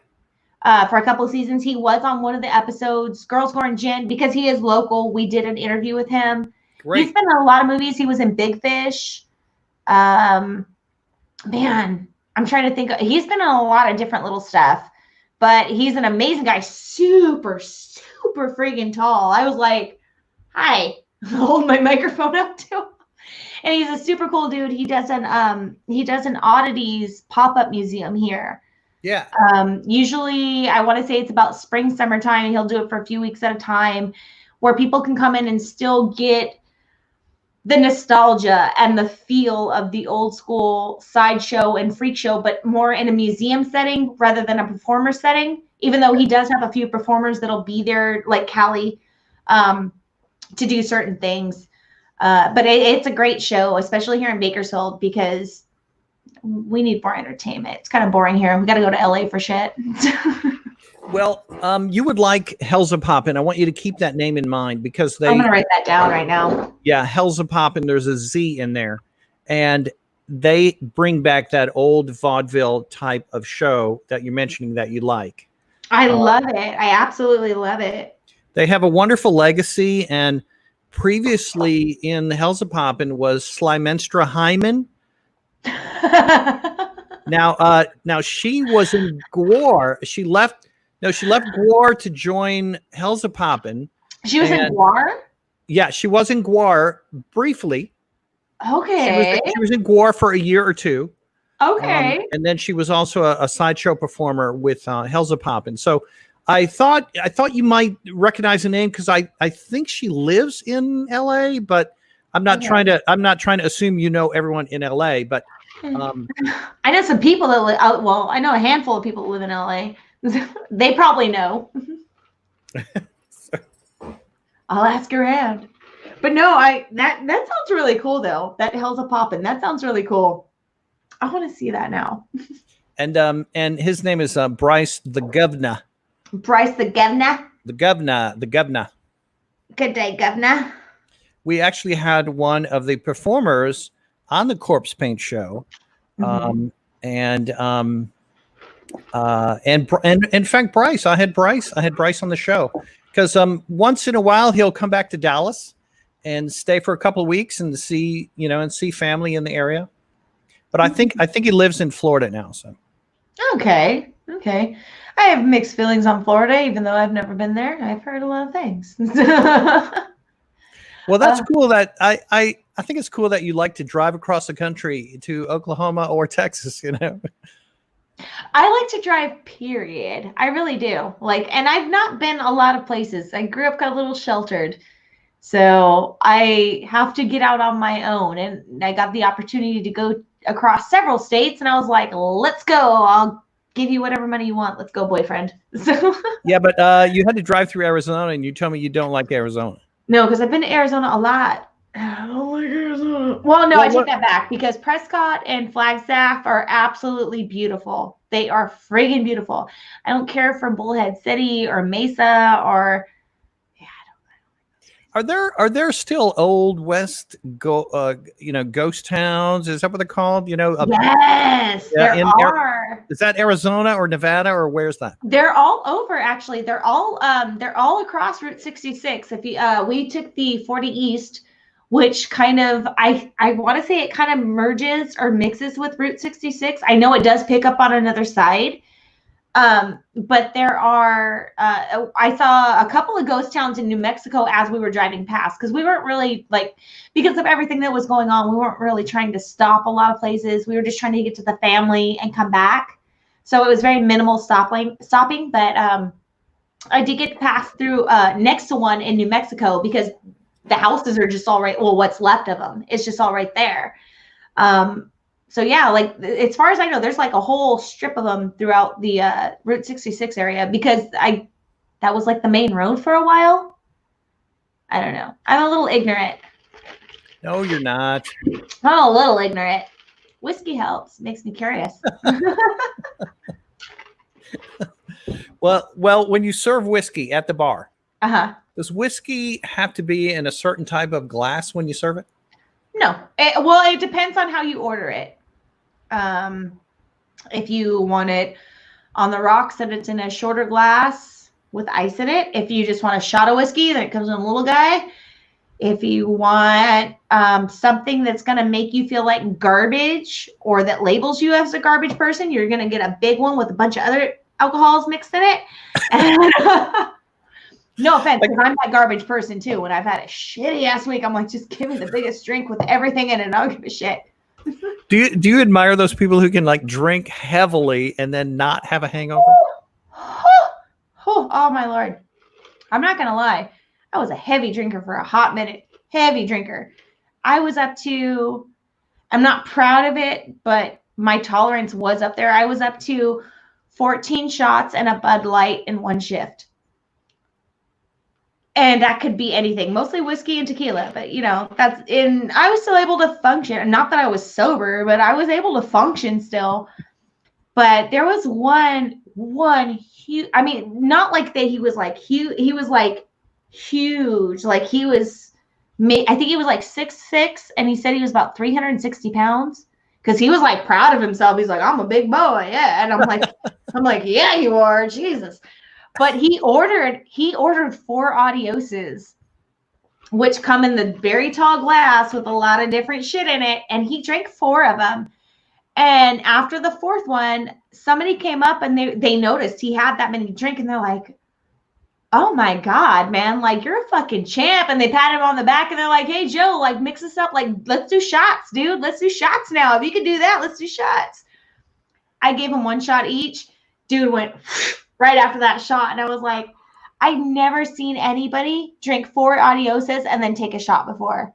For a couple of seasons, he was on one of the episodes. Girls Going Gin, because he is local. We did an interview with him. Great. He's been in a lot of movies. He was in Big Fish. Man, I'm trying to think. He's been in a lot of different little stuff, but he's an amazing guy. Super, super friggin' tall. I was like, hi, hold my microphone up to him. And he's a super cool dude. He does an oddities pop-up museum here. Yeah. Usually I want to say it's about spring, summertime, and he'll do it for a few weeks at a time where people can come in and still get the nostalgia and the feel of the old school sideshow and freak show, but more in a museum setting rather than a performer setting, even though he does have a few performers that'll be there, like Callie, to do certain things. But it's a great show, especially here in Bakersfield, because we need more entertainment. It's kind of boring here. We got to go to LA for shit. Well, you would like Hellzapoppin'. I want you to keep that name in mind because I'm going to write that down right now. Yeah, Hellzapoppin', there's a Z in there. And they bring back that old vaudeville type of show that you're mentioning that you like. I love it. I absolutely love it. They have a wonderful legacy. And previously in Hellzapoppin' was Slymenstra Hyman. Now she was in Gwar. She left Gwar to join Hellzapoppin'. She was in Gwar? Yeah, she was in Gwar briefly. Okay. She was in Gwar for a year or two. Okay. And then she was also a sideshow performer with Hellzapoppin'. So I thought you might recognize the name because I think she lives in LA, but I'm not trying to assume you know everyone in LA, but I know some people that live well, I know a handful of people that live in LA. They probably know. I'll ask around. But no, that sounds really cool though. That Hellzapoppin'. That sounds really cool. I want to see that now. And his name is Bryce the Governor. Bryce the Governor? The Governor. Good day, Governor. We actually had one of the performers on the Corpsepaint Show. And in fact, Bryce, I had Bryce on the show because once in a while he'll come back to Dallas and stay for a couple of weeks and see family in the area. But I think he lives in Florida now. So okay. I have mixed feelings on Florida, even though I've never been there. I've heard a lot of things. Well, that's cool. That I think it's cool that you like to drive across the country to Oklahoma or Texas. I like to drive, period. I really do. And I've not been a lot of places. I grew up a little sheltered. So I have to get out on my own. And I got the opportunity to go across several states. And I was like, let's go. I'll give you whatever money you want. Let's go, boyfriend. So yeah, but you had to drive through Arizona and you told me you don't like Arizona. No, because I've been to Arizona a lot. I don't like Arizona. Well, no, I take that back because Prescott and Flagstaff are absolutely beautiful. They are friggin' beautiful. I don't care for Bullhead City or Mesa or Are there still old West ghost towns? Is that what they're called? Yes, there are. Is that Arizona or Nevada or where's that? They're all over actually. They're all across Route 66. If you we took the 40 East, which kind of I want to say it kind of merges or mixes with Route 66. I know it does pick up on another side. But there are, I saw a couple of ghost towns in New Mexico as we were driving past because we weren't really because of everything that was going on, we weren't really trying to stop a lot of places. We were just trying to get to the family and come back. So it was very minimal stopping, but, I did get passed through, next to one in New Mexico because the houses are just all right. Well, what's left of them, it's just all right there. So yeah, as far as I know, there's a whole strip of them throughout the Route 66 area because that was the main road for a while. I don't know. I'm a little ignorant. No, you're not. I'm a little ignorant. Whiskey helps. Makes me curious. Well, when you serve whiskey at the bar, does whiskey have to be in a certain type of glass when you serve it? No. It depends on how you order it. If you want it on the rocks, then it's in a shorter glass with ice in it. If you just want a shot of whiskey, then it comes in a little guy. If you want something that's going to make you feel like garbage or that labels you as a garbage person, you're going to get a big one with a bunch of other alcohols mixed in it. And, no offense, because I'm that garbage person too. When I've had a shitty ass week, I'm like, just give me the biggest drink with everything in it. I don't give a shit. Do you admire those people who can like drink heavily and then not have a hangover? Oh my Lord. I'm not going to lie. I was a heavy drinker for a hot minute. Heavy drinker. I was up to, I'm not proud of it, but my tolerance was up there. I was up to 14 shots and a Bud Light in one shift. And that could be anything, mostly whiskey and tequila. But, you know, I was still able to function. Not that I was sober, but I was able to function still. But there was one huge, I mean, not like that he was like huge. He was like huge. Like he was, I think he was like 6'6", and he said he was about 360 pounds because he was like proud of himself. He's like, I'm a big boy. Yeah. And I'm like, yeah, you are. Jesus. But he ordered 4 Adioses, which come in the very tall glass with a lot of different shit in it. And he drank 4 of them. And after the 4th one, somebody came up and they noticed he had that many drink, and they're like, oh my God, man, like you're a fucking champ. And they pat him on the back and they're like, hey, Joe, like mix us up. Like, let's do shots, dude. Let's do shots now. If you can do that, let's do shots. I gave him 1 shot each. Dude went right after that shot. And I was like, I've never seen anybody drink 4 Adioses and then take a shot before.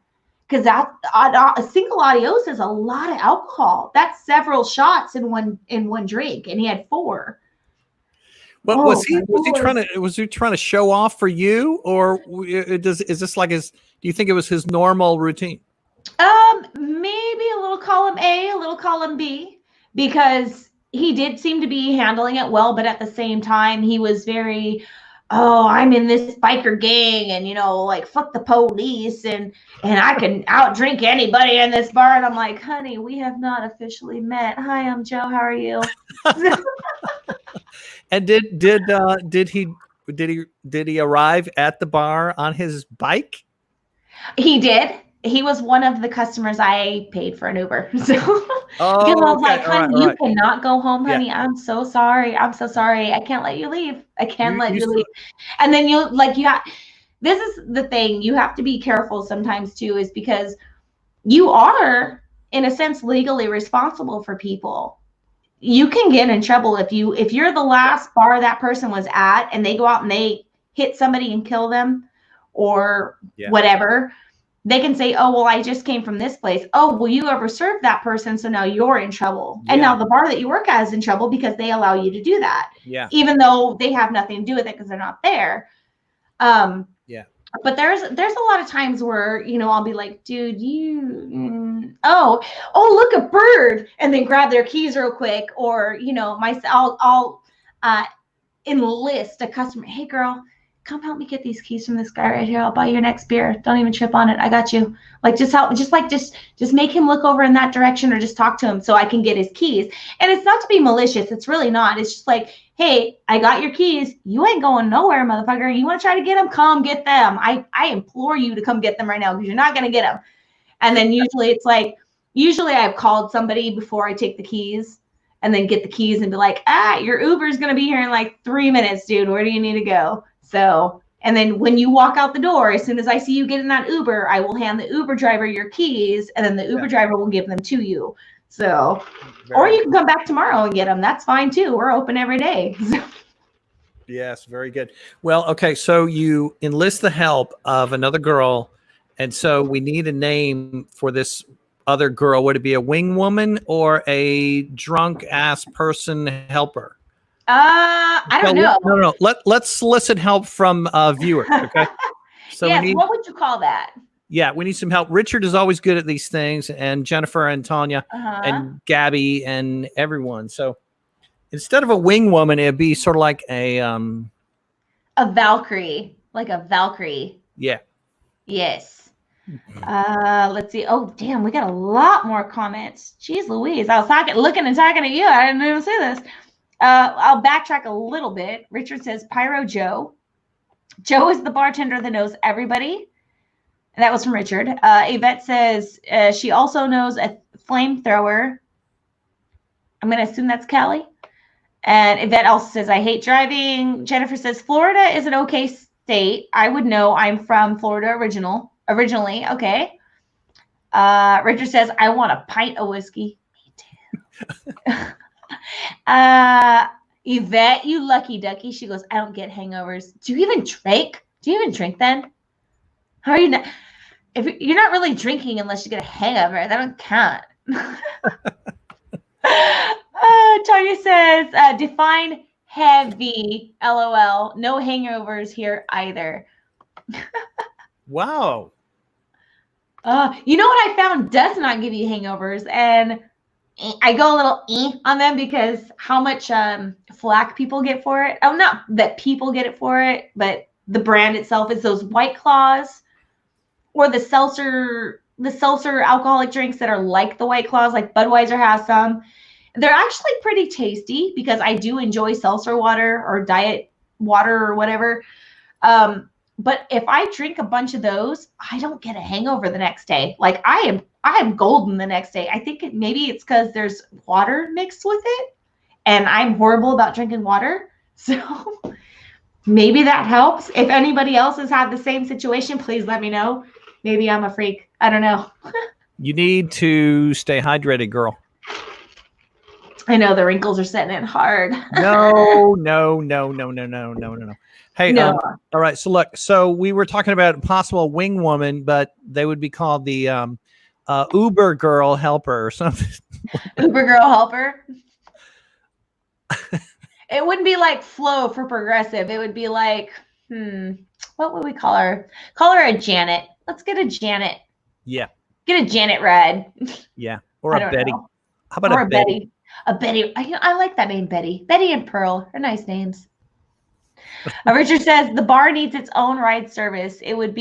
Because a single Adios is a lot of alcohol. That's several shots in one drink, and he had 4. Well, was he trying to show off for you, or is this like his? Do you think it was his normal routine? Maybe a little column A, a little column B, because he did seem to be handling it well, but at the same time, he was very, oh, I'm in this biker gang, and like fuck the police, and I can outdrink anybody in this bar. And I'm like, honey, we have not officially met. Hi, I'm Joe. How are you? And did he arrive at the bar on his bike? He did. He was one of the customers I paid for an Uber. So because I was like, honey, you cannot go home, honey. Yeah. I'm so sorry. I can't let you leave. I can't let you leave. And then this is the thing. You have to be careful sometimes too, is because you are, in a sense, legally responsible for people. You can get in trouble if you're the last bar that person was at and they go out and they hit somebody and kill them or whatever. They can say, oh, well, I just came from this place. Oh, well, you overserved that person, so now you're in trouble. Yeah. And now the bar that you work at is in trouble because they allow you to do that. Yeah. Even though they have nothing to do with it because they're not there. But there's a lot of times where, I'll be like, dude, look, a bird, and then grab their keys real quick. Or, I'll enlist a customer. Hey, girl, come help me get these keys from this guy right here. I'll buy your next beer. Don't even trip on it. I got you. Like, just make him look over in that direction, or just talk to him so I can get his keys. And it's not to be malicious. It's really not. It's just like, hey, I got your keys. You ain't going nowhere, motherfucker. You want to try to get them? Come get them. I implore you to come get them right now, because you're not going to get them. And then usually I've called somebody before I take the keys, and then get the keys and be like, your Uber's going to be here in like 3 minutes, dude. Where do you need to go? So, and then when you walk out the door, as soon as I see you get in that Uber, I will hand the Uber driver your keys, and then the Uber driver will give them to you. So, or you can come back tomorrow and get them. That's fine too. We're open every day. Yes, very good. Well, okay. So you enlist the help of another girl. And so we need a name for this other girl. Would it be a wing woman or a drunk ass person helper? I don't know. No. Let's solicit help from viewers. Okay. So what would you call that? Yeah, we need some help. Richard is always good at these things, and Jennifer and Tanya and Gabby and everyone. So instead of a wing woman, it'd be sort of like a Valkyrie, like a Valkyrie. Yeah. Yes. Let's see. Oh, damn, we got a lot more comments. Jeez Louise. I was looking and talking at you. I didn't even say this. I'll backtrack a little bit. Richard says, Pyro Joe. Joe is the bartender that knows everybody. And that was from Richard. Yvette says she also knows a flamethrower. I'm going to assume that's Kelly. And Yvette also says, I hate driving. Jennifer says, Florida is an okay state. I would know. I'm from Florida originally. Okay. Richard says, I want a pint of whiskey. Me too. Yvette, you lucky ducky. She goes, I don't get hangovers. Do you even drink? Do you even drink then? How are you not? If you're not really drinking unless you get a hangover, that don't count. Tanya says, define heavy. LOL. No hangovers here either. Wow. You know what I found does not give you hangovers, and I go a little on them because how much flack people get for it. Oh, not that people get it for it, but the brand itself is those White Claws or the seltzer alcoholic drinks that are like the White Claws, like Budweiser has some. They're actually pretty tasty because I do enjoy seltzer water or diet water or whatever. But if I drink a bunch of those, I don't get a hangover the next day. Like I am golden the next day. I think maybe it's because there's water mixed with it, and I'm horrible about drinking water. So maybe that helps. If anybody else has had the same situation, please let me know. Maybe I'm a freak. I don't know. You need to stay hydrated, girl. I know the wrinkles are setting in hard. No. Hey, No. All right. So look, so we were talking about possible wing woman, but they would be called the Uber girl helper or something. Uber girl helper. It wouldn't be like Flo for progressive. It would be like, what would we call her? Call her a Janet. Let's get a Janet. Yeah. Get a Janet Red. Yeah. Or a Betty. Know. How about or a Betty? A Betty. I like that name, Betty. Betty and Pearl are nice names. Richard says the bar needs its own ride service. It would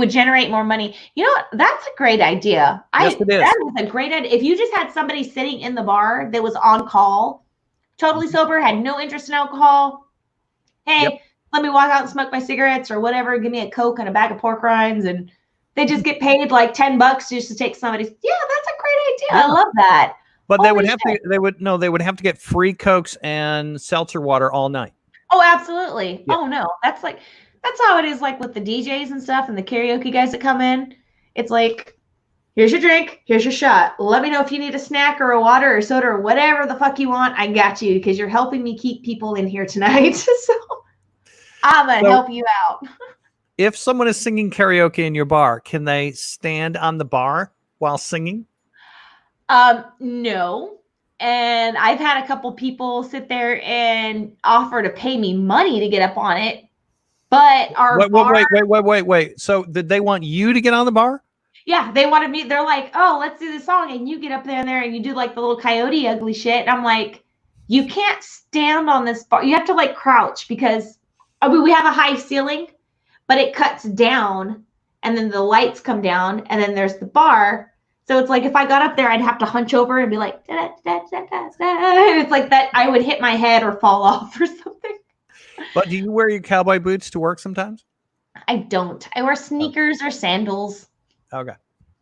generate more money. You know what? That's a great idea. Yes, it is. That is a great idea. If you just had somebody sitting in the bar that was on call, totally sober, had no interest in alcohol. Hey, let me walk out and smoke my cigarettes or whatever. Give me a Coke and a bag of pork rinds, and they just get paid like $10 just to take somebody's. Yeah, that's a great idea. Yeah. I love that. But they would have to get free Cokes and seltzer water all night. Oh, absolutely. Yeah. Oh no, that's how it is. Like with the DJs and stuff and the karaoke guys that come in, it's like, here's your drink, here's your shot. Let me know if you need a snack or a water or soda or whatever the fuck you want. I got you because you're helping me keep people in here tonight. So I'm gonna help you out. If someone is singing karaoke in your bar, can they stand on the bar while singing? No. And I've had a couple people sit there and offer to pay me money to get up on it. But wait. So did they want you to get on the bar? Yeah, they wanted me. They're like, oh, let's do this song. And you get up there and you do like the little coyote ugly shit. And I'm like, you can't stand on this bar. You have to like crouch because we have a high ceiling, but it cuts down and then the lights come down and then there's the bar. So it's like if I got up there, I'd have to hunch over and be like, da, da, da, da, da, da. It's like that I would hit my head or fall off or something. But do you wear your cowboy boots to work sometimes? I don't. I wear sneakers or sandals. Okay.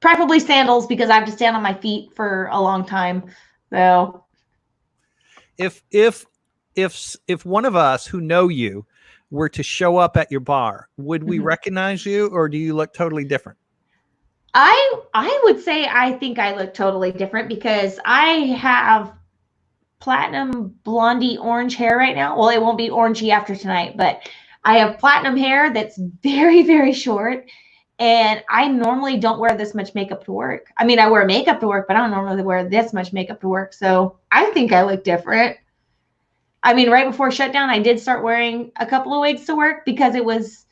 Preferably sandals because I have to stand on my feet for a long time. So if one of us who know you were to show up at your bar, would we recognize you or do you look totally different? I would say I think I look totally different because I have platinum blondie orange hair right now. Well, it won't be orangey after tonight, but I have platinum hair that's very, very short. And I normally don't wear this much makeup to work. I mean, I wear makeup to work, but I don't normally wear this much makeup to work. So I think I look different. I mean, right before shutdown, I did start wearing a couple of wigs to work because it was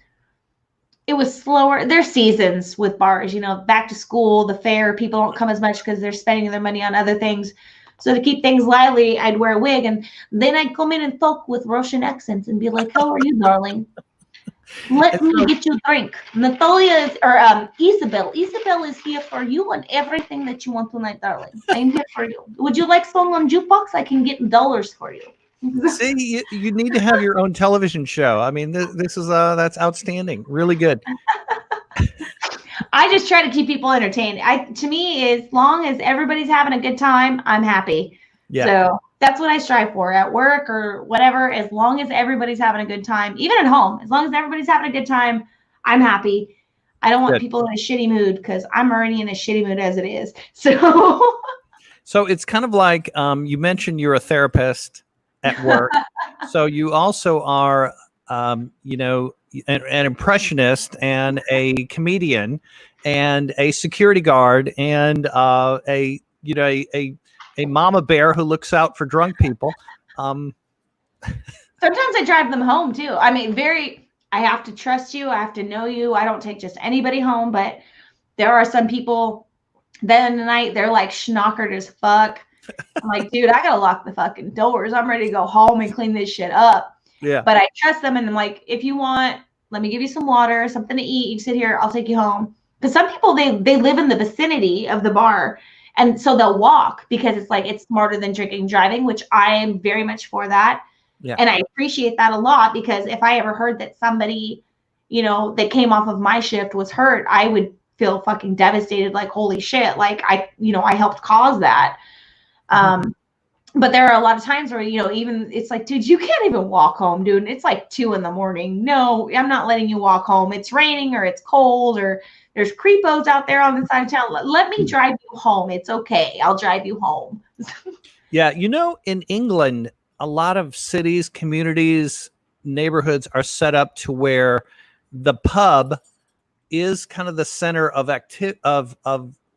slower. There's seasons with bars, back to school, the fair, people don't come as much because they're spending their money on other things. So to keep things lively, I'd wear a wig and then I'd come in and talk with Russian accents and be like, how are you, darling? Let me get you a drink. Natalia Isabel. Isabel is here for you and everything that you want tonight, darling. I'm here for you. Would you like song on jukebox? I can get dollars for you. See, you need to have your own television show. I mean, this is that's outstanding. Really good. I just try to keep people entertained. To me, as long as everybody's having a good time, I'm happy. Yeah. So that's what I strive for at work or whatever. As long as everybody's having a good time, even at home, as long as everybody's having a good time, I'm happy. I don't want people in a shitty mood because I'm already in a shitty mood as it is. So, so it's kind of like you mentioned you're a therapist at work. So you also are, you know, an impressionist and a comedian and a security guard and a mama bear who looks out for drunk people. Sometimes I drive them home too. I mean, I have to trust you. I have to know you. I don't take just anybody home, but there are some people then the night they're like schnockered as fuck. I'm like, dude, I gotta lock the fucking doors. I'm ready to go home and clean this shit up. Yeah. But I trust them and I'm like, if you want, let me give you some water, something to eat. You sit here, I'll take you home. Because some people they live in the vicinity of the bar. And so they'll walk because it's like it's smarter than drinking and driving, which I am very much for that. Yeah. And I appreciate that a lot because if I ever heard that somebody, you know, that came off of my shift was hurt, I would feel fucking devastated. Like, holy shit. Like I helped cause that. But there are a lot of times where, you know, even it's like, dude, you can't even walk home, dude. It's like 2 a.m. No, I'm not letting you walk home. It's raining or it's cold or there's creepos out there on the side of town. Let me drive you home. It's okay. I'll drive you home. Yeah. You know, in England, a lot of cities, communities, neighborhoods are set up to where the pub is kind of the center of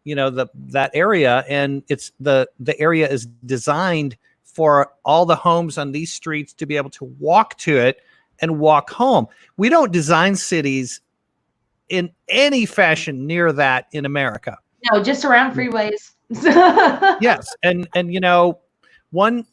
you know, that area, and it's the area is designed for all the homes on these streets to be able to walk to it and walk home. We don't design cities in any fashion near that in America. No, just around freeways. Yes, and you know, one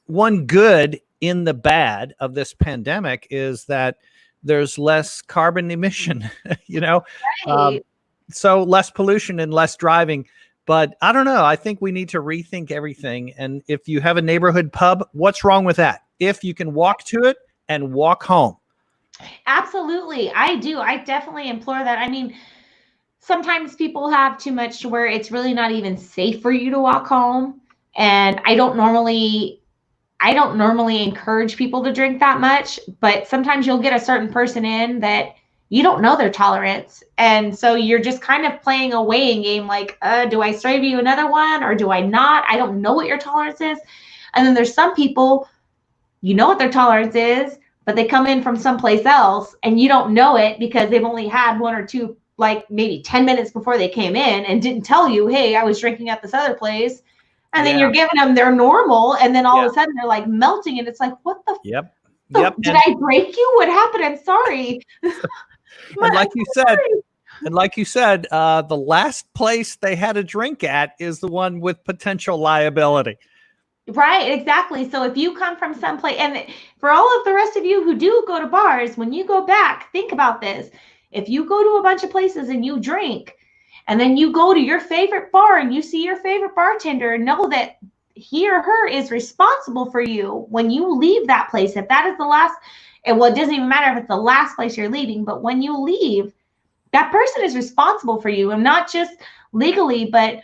good in the bad of this pandemic is that there's less carbon emission. You know, Right. so less pollution and less driving. But I don't know. I think we need to rethink everything. And if you have a neighborhood pub, what's wrong with that? If you can walk to it and walk home. Absolutely. I do. I definitely implore that. I mean, sometimes people have too much to where it's really not even safe for you to walk home. And I don't normally encourage people to drink that much, but sometimes you'll get a certain person in that you don't know their tolerance. And so you're just kind of playing a weighing game like, do I serve you another one or do I not? I don't know what your tolerance is. And then there's some people, you know what their tolerance is, but they come in from someplace else and you don't know it because they've only had 1 or 2, like maybe 10 minutes before they came in and didn't tell you, hey, I was drinking at this other place. And then you're giving them their normal. And then all of a sudden they're like melting. And it's like, what the? Yep. Did I break you? What happened? I'm sorry. And like you said, the last place they had a drink at is the one with potential liability. Right, exactly. So if you come from someplace, and for all of the rest of you who do go to bars, when you go back, think about this. If you go to a bunch of places and you drink, and then you go to your favorite bar and you see your favorite bartender, and know that he or her is responsible for you when you leave that place. If that is the last, and well, it doesn't even matter if it's the last place you're leaving, but when you leave, that person is responsible for you, and not just legally, but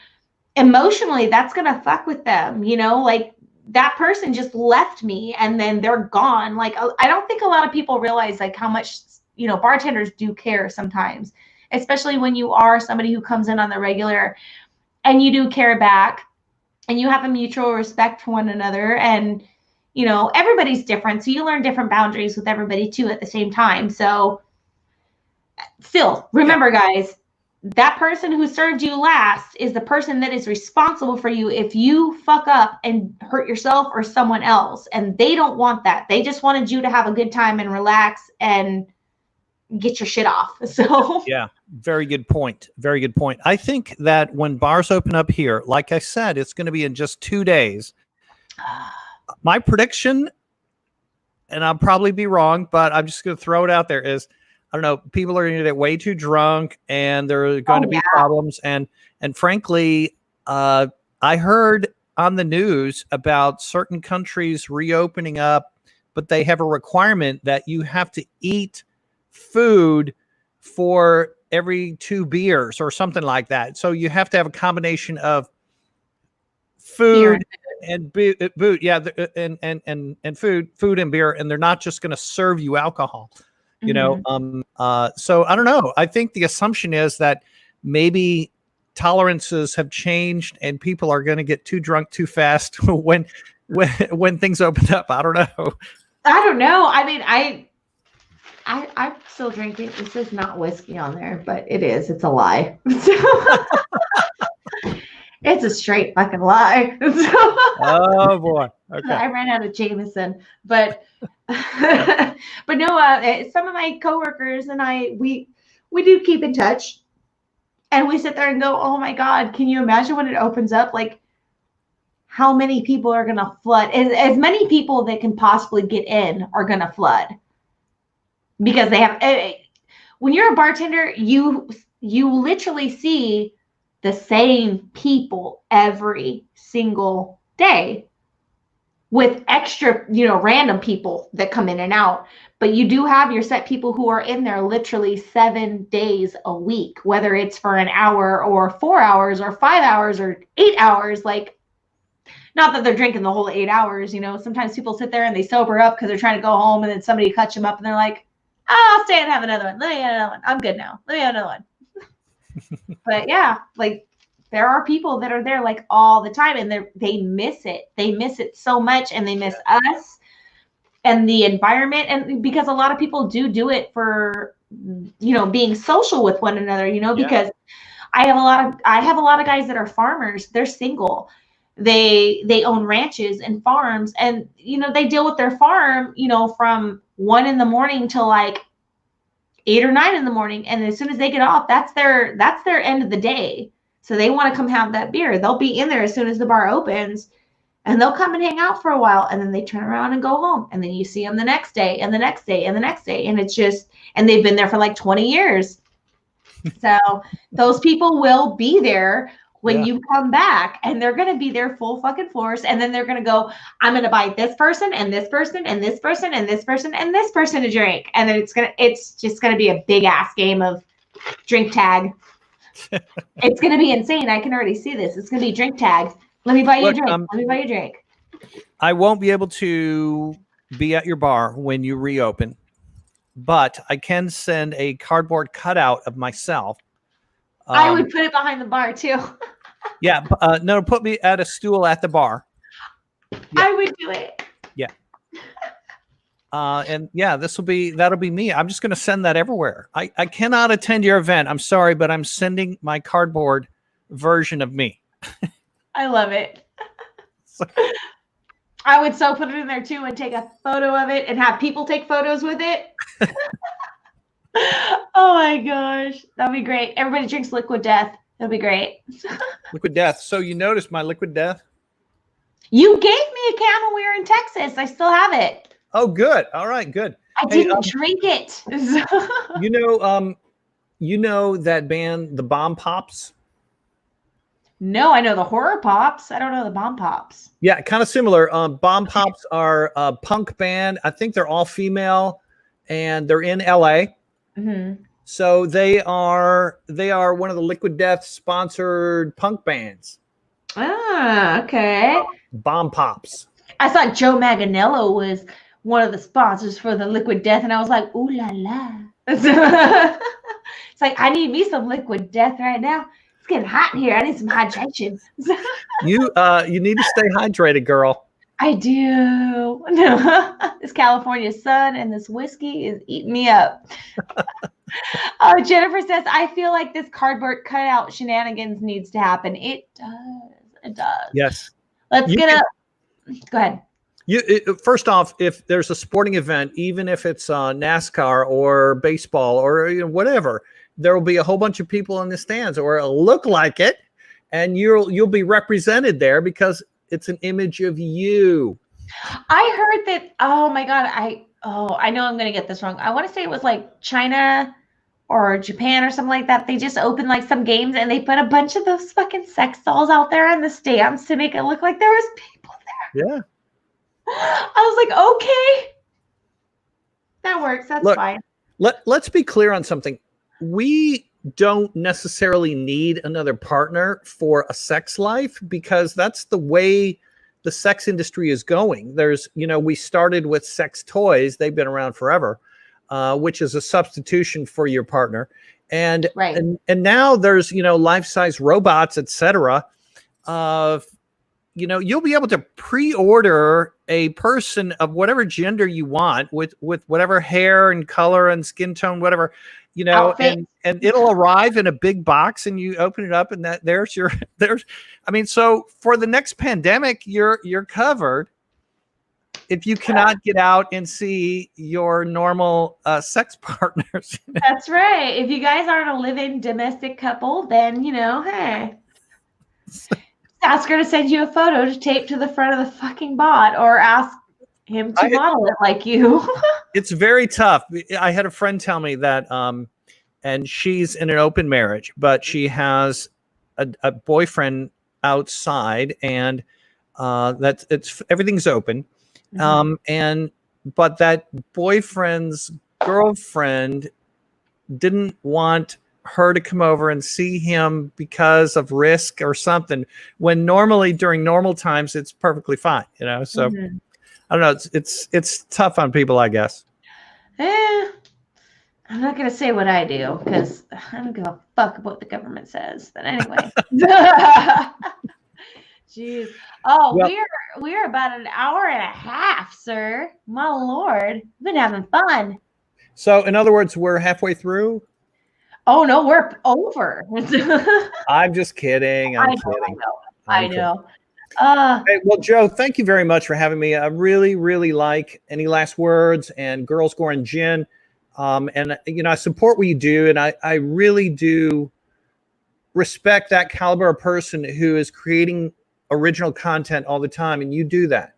emotionally. That's going to fuck with them. You know, like that person just left me and then they're gone. Like, I don't think a lot of people realize like how much, you know, bartenders do care sometimes, especially when you are somebody who comes in on the regular and you do care back and you have a mutual respect for one another. And, you know, everybody's different. So you learn different boundaries with everybody too at the same time. So still remember, guys, that person who served you last is the person that is responsible for you if you fuck up and hurt yourself or someone else. And they don't want that. They just wanted you to have a good time and relax and get your shit off. So yeah, very good point. Very good point. I think that when bars open up here, like I said, it's going to be in just 2 days. My prediction, and I'll probably be wrong, but I'm just going to throw it out there, is I don't know, people are going to get way too drunk and there are going to be problems. And frankly, I heard on the news about certain countries reopening up, but they have a requirement that you have to eat food for every 2 beers or something like that. So you have to have a combination of food and food. Yeah. And food and beer. And they're not just going to serve you alcohol, you know? So I don't know. I think the assumption is that maybe tolerances have changed and people are going to get too drunk too fast when things open up. I don't know. I mean, I'm still drinking. This is not whiskey on there, but it is. It's a lie. It's a straight fucking lie. Oh boy. Okay. I ran out of Jameson, but no, some of my coworkers and we do keep in touch, and we sit there and go, oh my God, can you imagine when it opens up? Like, how many people are going to flood? As many people that can possibly get in are going to flood, because they have, when you're a bartender, you literally see the same people every single day, with extra, random people that come in and out. But you do have your set people who are in there literally 7 days a week, whether it's for an hour or 4 hours or 5 hours or 8 hours. Like, not that they're drinking the whole 8 hours, sometimes people sit there and they sober up because they're trying to go home, and then somebody cuts them up and they're like, oh, I'll stay and have another one. Let me have another one. I'm good now. Let me have another one. But yeah, like, there are people that are there like all the time, and they miss it. They miss it so much, and they miss us and the environment. And because a lot of people do it for, being social with one another, because I have a lot of guys that are farmers. They're single. They own ranches and farms, and, they deal with their farm, from 1 a.m. till like 8 or 9 a.m. And as soon as they get off, that's their end of the day. So they want to come have that beer. They'll be in there as soon as the bar opens, and they'll come and hang out for a while, and then they turn around and go home. And then you see them the next day and the next day and the next day. And it's just, and they've been there for like 20 years. So those people will be there when you come back, and they're going to be there full fucking force. And then they're going to go, I'm going to buy this person and this person and this person and this person and this person a drink. And then it's just going to be a big ass game of drink tag. It's going to be insane. I can already see this. It's going to be drink tag. Let me buy you a drink. Let me buy you a drink. I won't be able to be at your bar when you reopen, but I can send a cardboard cutout of myself. I would put it behind the bar too. Yeah. No, put me at a stool at the bar. Yeah. I would do it. Yeah. And yeah, that'll be me. I'm just going to send that everywhere. I cannot attend your event. I'm sorry, but I'm sending my cardboard version of me. I love it. I would so put it in there too, and take a photo of it and have people take photos with it. Oh my gosh. That'd be great. Everybody drinks Liquid Death. That'd be great. Liquid Death. So you noticed my Liquid Death? You gave me a can when we were in Texas. I still have it. Oh, good. All right, good. I didn't drink it. You know that band, the Bomb Pops? No, I know the Horror Pops. I don't know the Bomb Pops. Yeah, kind of similar. Bomb Pops are a punk band. I think they're all female, and they're in LA. Mm-hmm. So they are one of the Liquid Death sponsored punk bands. Ah, okay. Bomb Pops. I thought Joe Manganiello was one of the sponsors for the Liquid Death, and I was like, ooh la la. It's like, I need me some Liquid Death right now. It's getting hot in here. I need some hydration. You need to stay hydrated, girl. I do. No, this California sun and this whiskey is eating me up. Oh, Jennifer says, I feel like this cardboard cutout shenanigans needs to happen. It does. It does. Yes. Let's go ahead. First off, if there's a sporting event, even if it's NASCAR or baseball or whatever, there will be a whole bunch of people in the stands, or it'll look like it, and you'll be represented there because it's an image of you. I heard that. Oh my God. I know I'm going to get this wrong. I want to say it was like China or Japan or something like that. They just opened like some games, and they put a bunch of those fucking sex dolls out there in the stands to make it look like there was people there. Yeah. I was like, okay, that works. That's fine. Let's be clear on something. We don't necessarily need another partner for a sex life, because that's the way the sex industry is going. There's, we started with sex toys. They've been around forever, which is a substitution for your partner. And, right. and now there's, life-size robots, etc. You'll be able to pre-order a person of whatever gender you want with whatever hair and color and skin tone, whatever, and it'll arrive in a big box, and you open it up, and so for the next pandemic, you're covered if you cannot get out and see your normal sex partners. That's right. If you guys aren't a living domestic couple, then, hey, ask her to send you a photo to tape to the front of the fucking bot, or ask him to model it like you. It's very tough. I had a friend tell me that, and she's in an open marriage, but she has a boyfriend outside, and everything's open. But that boyfriend's girlfriend didn't want her to come over and see him because of risk or something, when normally during normal times it's perfectly fine, so I don't know, it's tough on people, I guess. I'm not gonna say what I do, because I don't give a fuck what the government says, but anyway. Jeez. Oh, well, we're about an hour and a half, sir. My lord, we've been having fun. So in other words, we're halfway through. Oh no, we're over. I'm just kidding. I'm kidding. I know. Hey, well, Joe, thank you very much for having me. I really, really like Any Last Words and Girls Scoring Gin. And I support what you do, and I really do respect that caliber of person who is creating original content all the time, and you do that.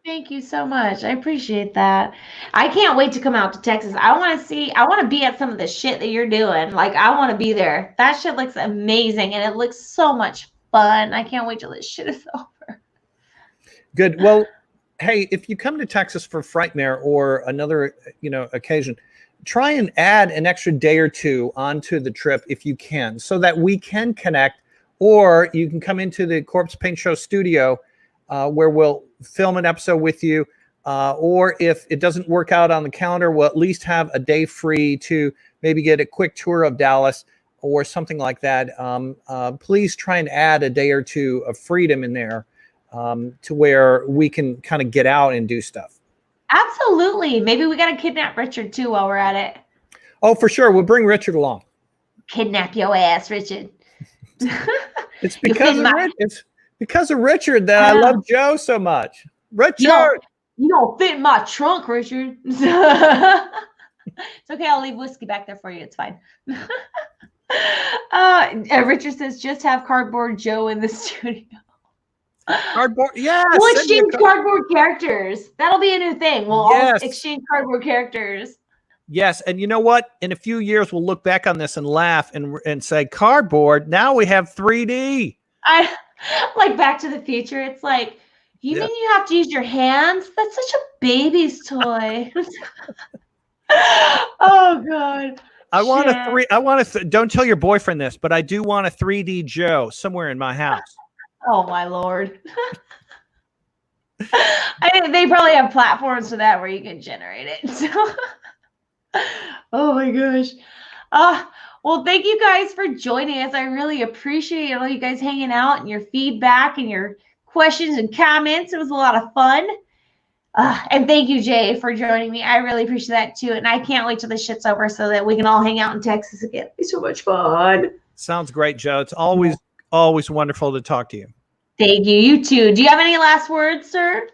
Thank you so much. I appreciate that. I can't wait to come out to Texas. I want to be at some of the shit that you're doing. Like, I want to be there. That shit looks amazing, and it looks so much fun. I can't wait till this shit is over. Good. Well, hey, if you come to Texas for Frightmare or another, occasion, try and add an extra day or two onto the trip if you can, so that we can connect, or you can come into the Corpsepaint Show studio, where we'll film an episode with you, or if it doesn't work out on the calendar, we'll at least have a day free to maybe get a quick tour of Dallas or something like that. Please try and add a day or two of freedom in there, to where we can kind of get out and do stuff. Absolutely. Maybe we got to kidnap Richard too while we're at it. Oh, for sure. We'll bring Richard along. Kidnap your ass, Richard. It's because of Richard that I love Joe so much. Richard! You don't fit in my trunk, Richard. It's okay. I'll leave whiskey back there for you. It's fine. Richard says, just have Cardboard Joe in the studio. Cardboard, yeah. We'll exchange cardboard characters. That'll be a new thing. We'll all exchange cardboard characters. Yes, and you know what? In a few years, we'll look back on this and laugh and say, cardboard, now we have 3D. I like Back to the Future. It's like, you mean you have to use your hands? That's such a baby's toy. Oh, God. Don't tell your boyfriend this, but I do want a 3D Joe somewhere in my house. Oh, my Lord. They probably have platforms for that where you can generate it. So. Oh, my gosh. Well, thank you guys for joining us. I really appreciate all you guys hanging out and your feedback and your questions and comments. It was a lot of fun. And thank you, Jay, for joining me. I really appreciate that, too. And I can't wait till this shit's over so that we can all hang out in Texas again. It'll be so much fun. Sounds great, Joe. It's always wonderful to talk to you. Thank you. You too. Do you have any last words, sir?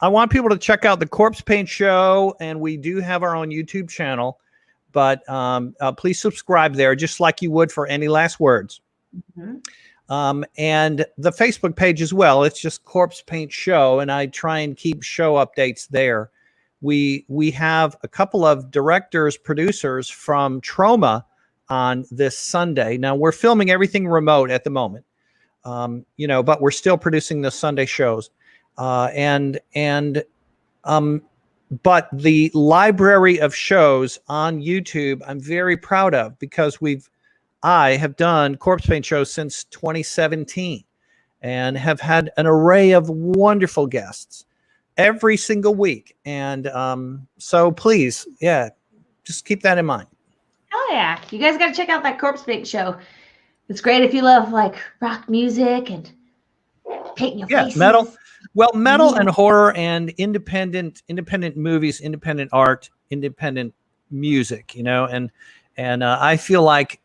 I want people to check out the Corpsepaint Show, and we do have our own YouTube channel, but please subscribe there, just like you would for Any Last Words. Mm-hmm. And the Facebook page as well. It's just Corpsepaint Show, and I try and keep show updates there. We have a couple of directors, producers from Trauma on this Sunday. Now, we're filming everything remote at the moment, but we're still producing the Sunday shows. But the library of shows on YouTube, I'm very proud of, because we've I have done Corpsepaint Show since 2017 and have had an array of wonderful guests every single week. And so please, just keep that in mind. Oh yeah, you guys got to check out that Corpsepaint Show. It's great if you love like rock music and painting your faces. Metal. Well, metal and horror and independent movies, independent art, independent music, and I feel like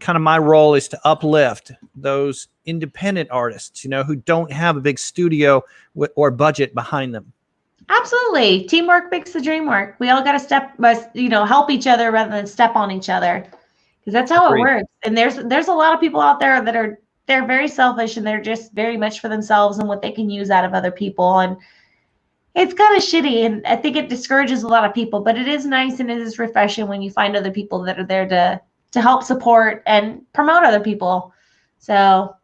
my role is to uplift those independent artists, who don't have a big studio or budget behind them. Absolutely. Teamwork makes the dream work. We all got to help each other rather than step on each other, because that's how it works. And there's a lot of people out there that they're very selfish and they're just very much for themselves and what they can use out of other people. And it's kind of shitty. And I think it discourages a lot of people, but it is nice and it is refreshing when you find other people that are there to help support and promote other people. So,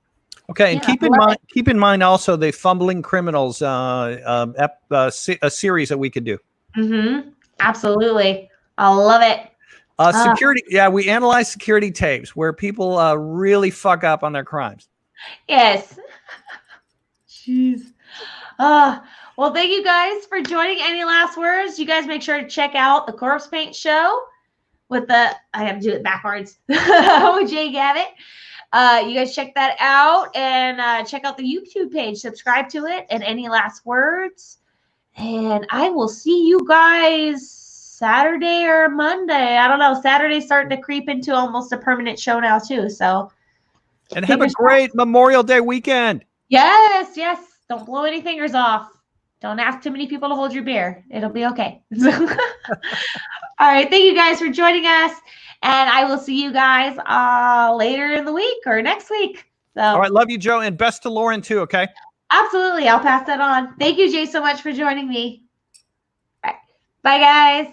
okay. And keep in mind also the Fumbling Criminals, a series that we could do. Mm-hmm. Absolutely. I love it. Security. We analyze security tapes where people really fuck up on their crimes. Yes. Jeez. Well, thank you guys for joining. Any last words? You guys make sure to check out the Corpsepaint Show with I have to do it backwards with Jay Gavit. You guys check that out and check out the YouTube page. Subscribe to it. And any last words? And I will see you guys Saturday or Monday. I don't know. Saturday's starting to creep into almost a permanent show now too. So, and have a great Memorial Day weekend. Yes. Don't blow any fingers off. Don't ask too many people to hold your beer. It'll be okay. All right. Thank you guys for joining us. And I will see you guys later in the week or next week. So, all right. Love you, Joe. And best to Lauren too. Okay. Absolutely. I'll pass that on. Thank you, Jay, so much for joining me. All right. Bye, guys.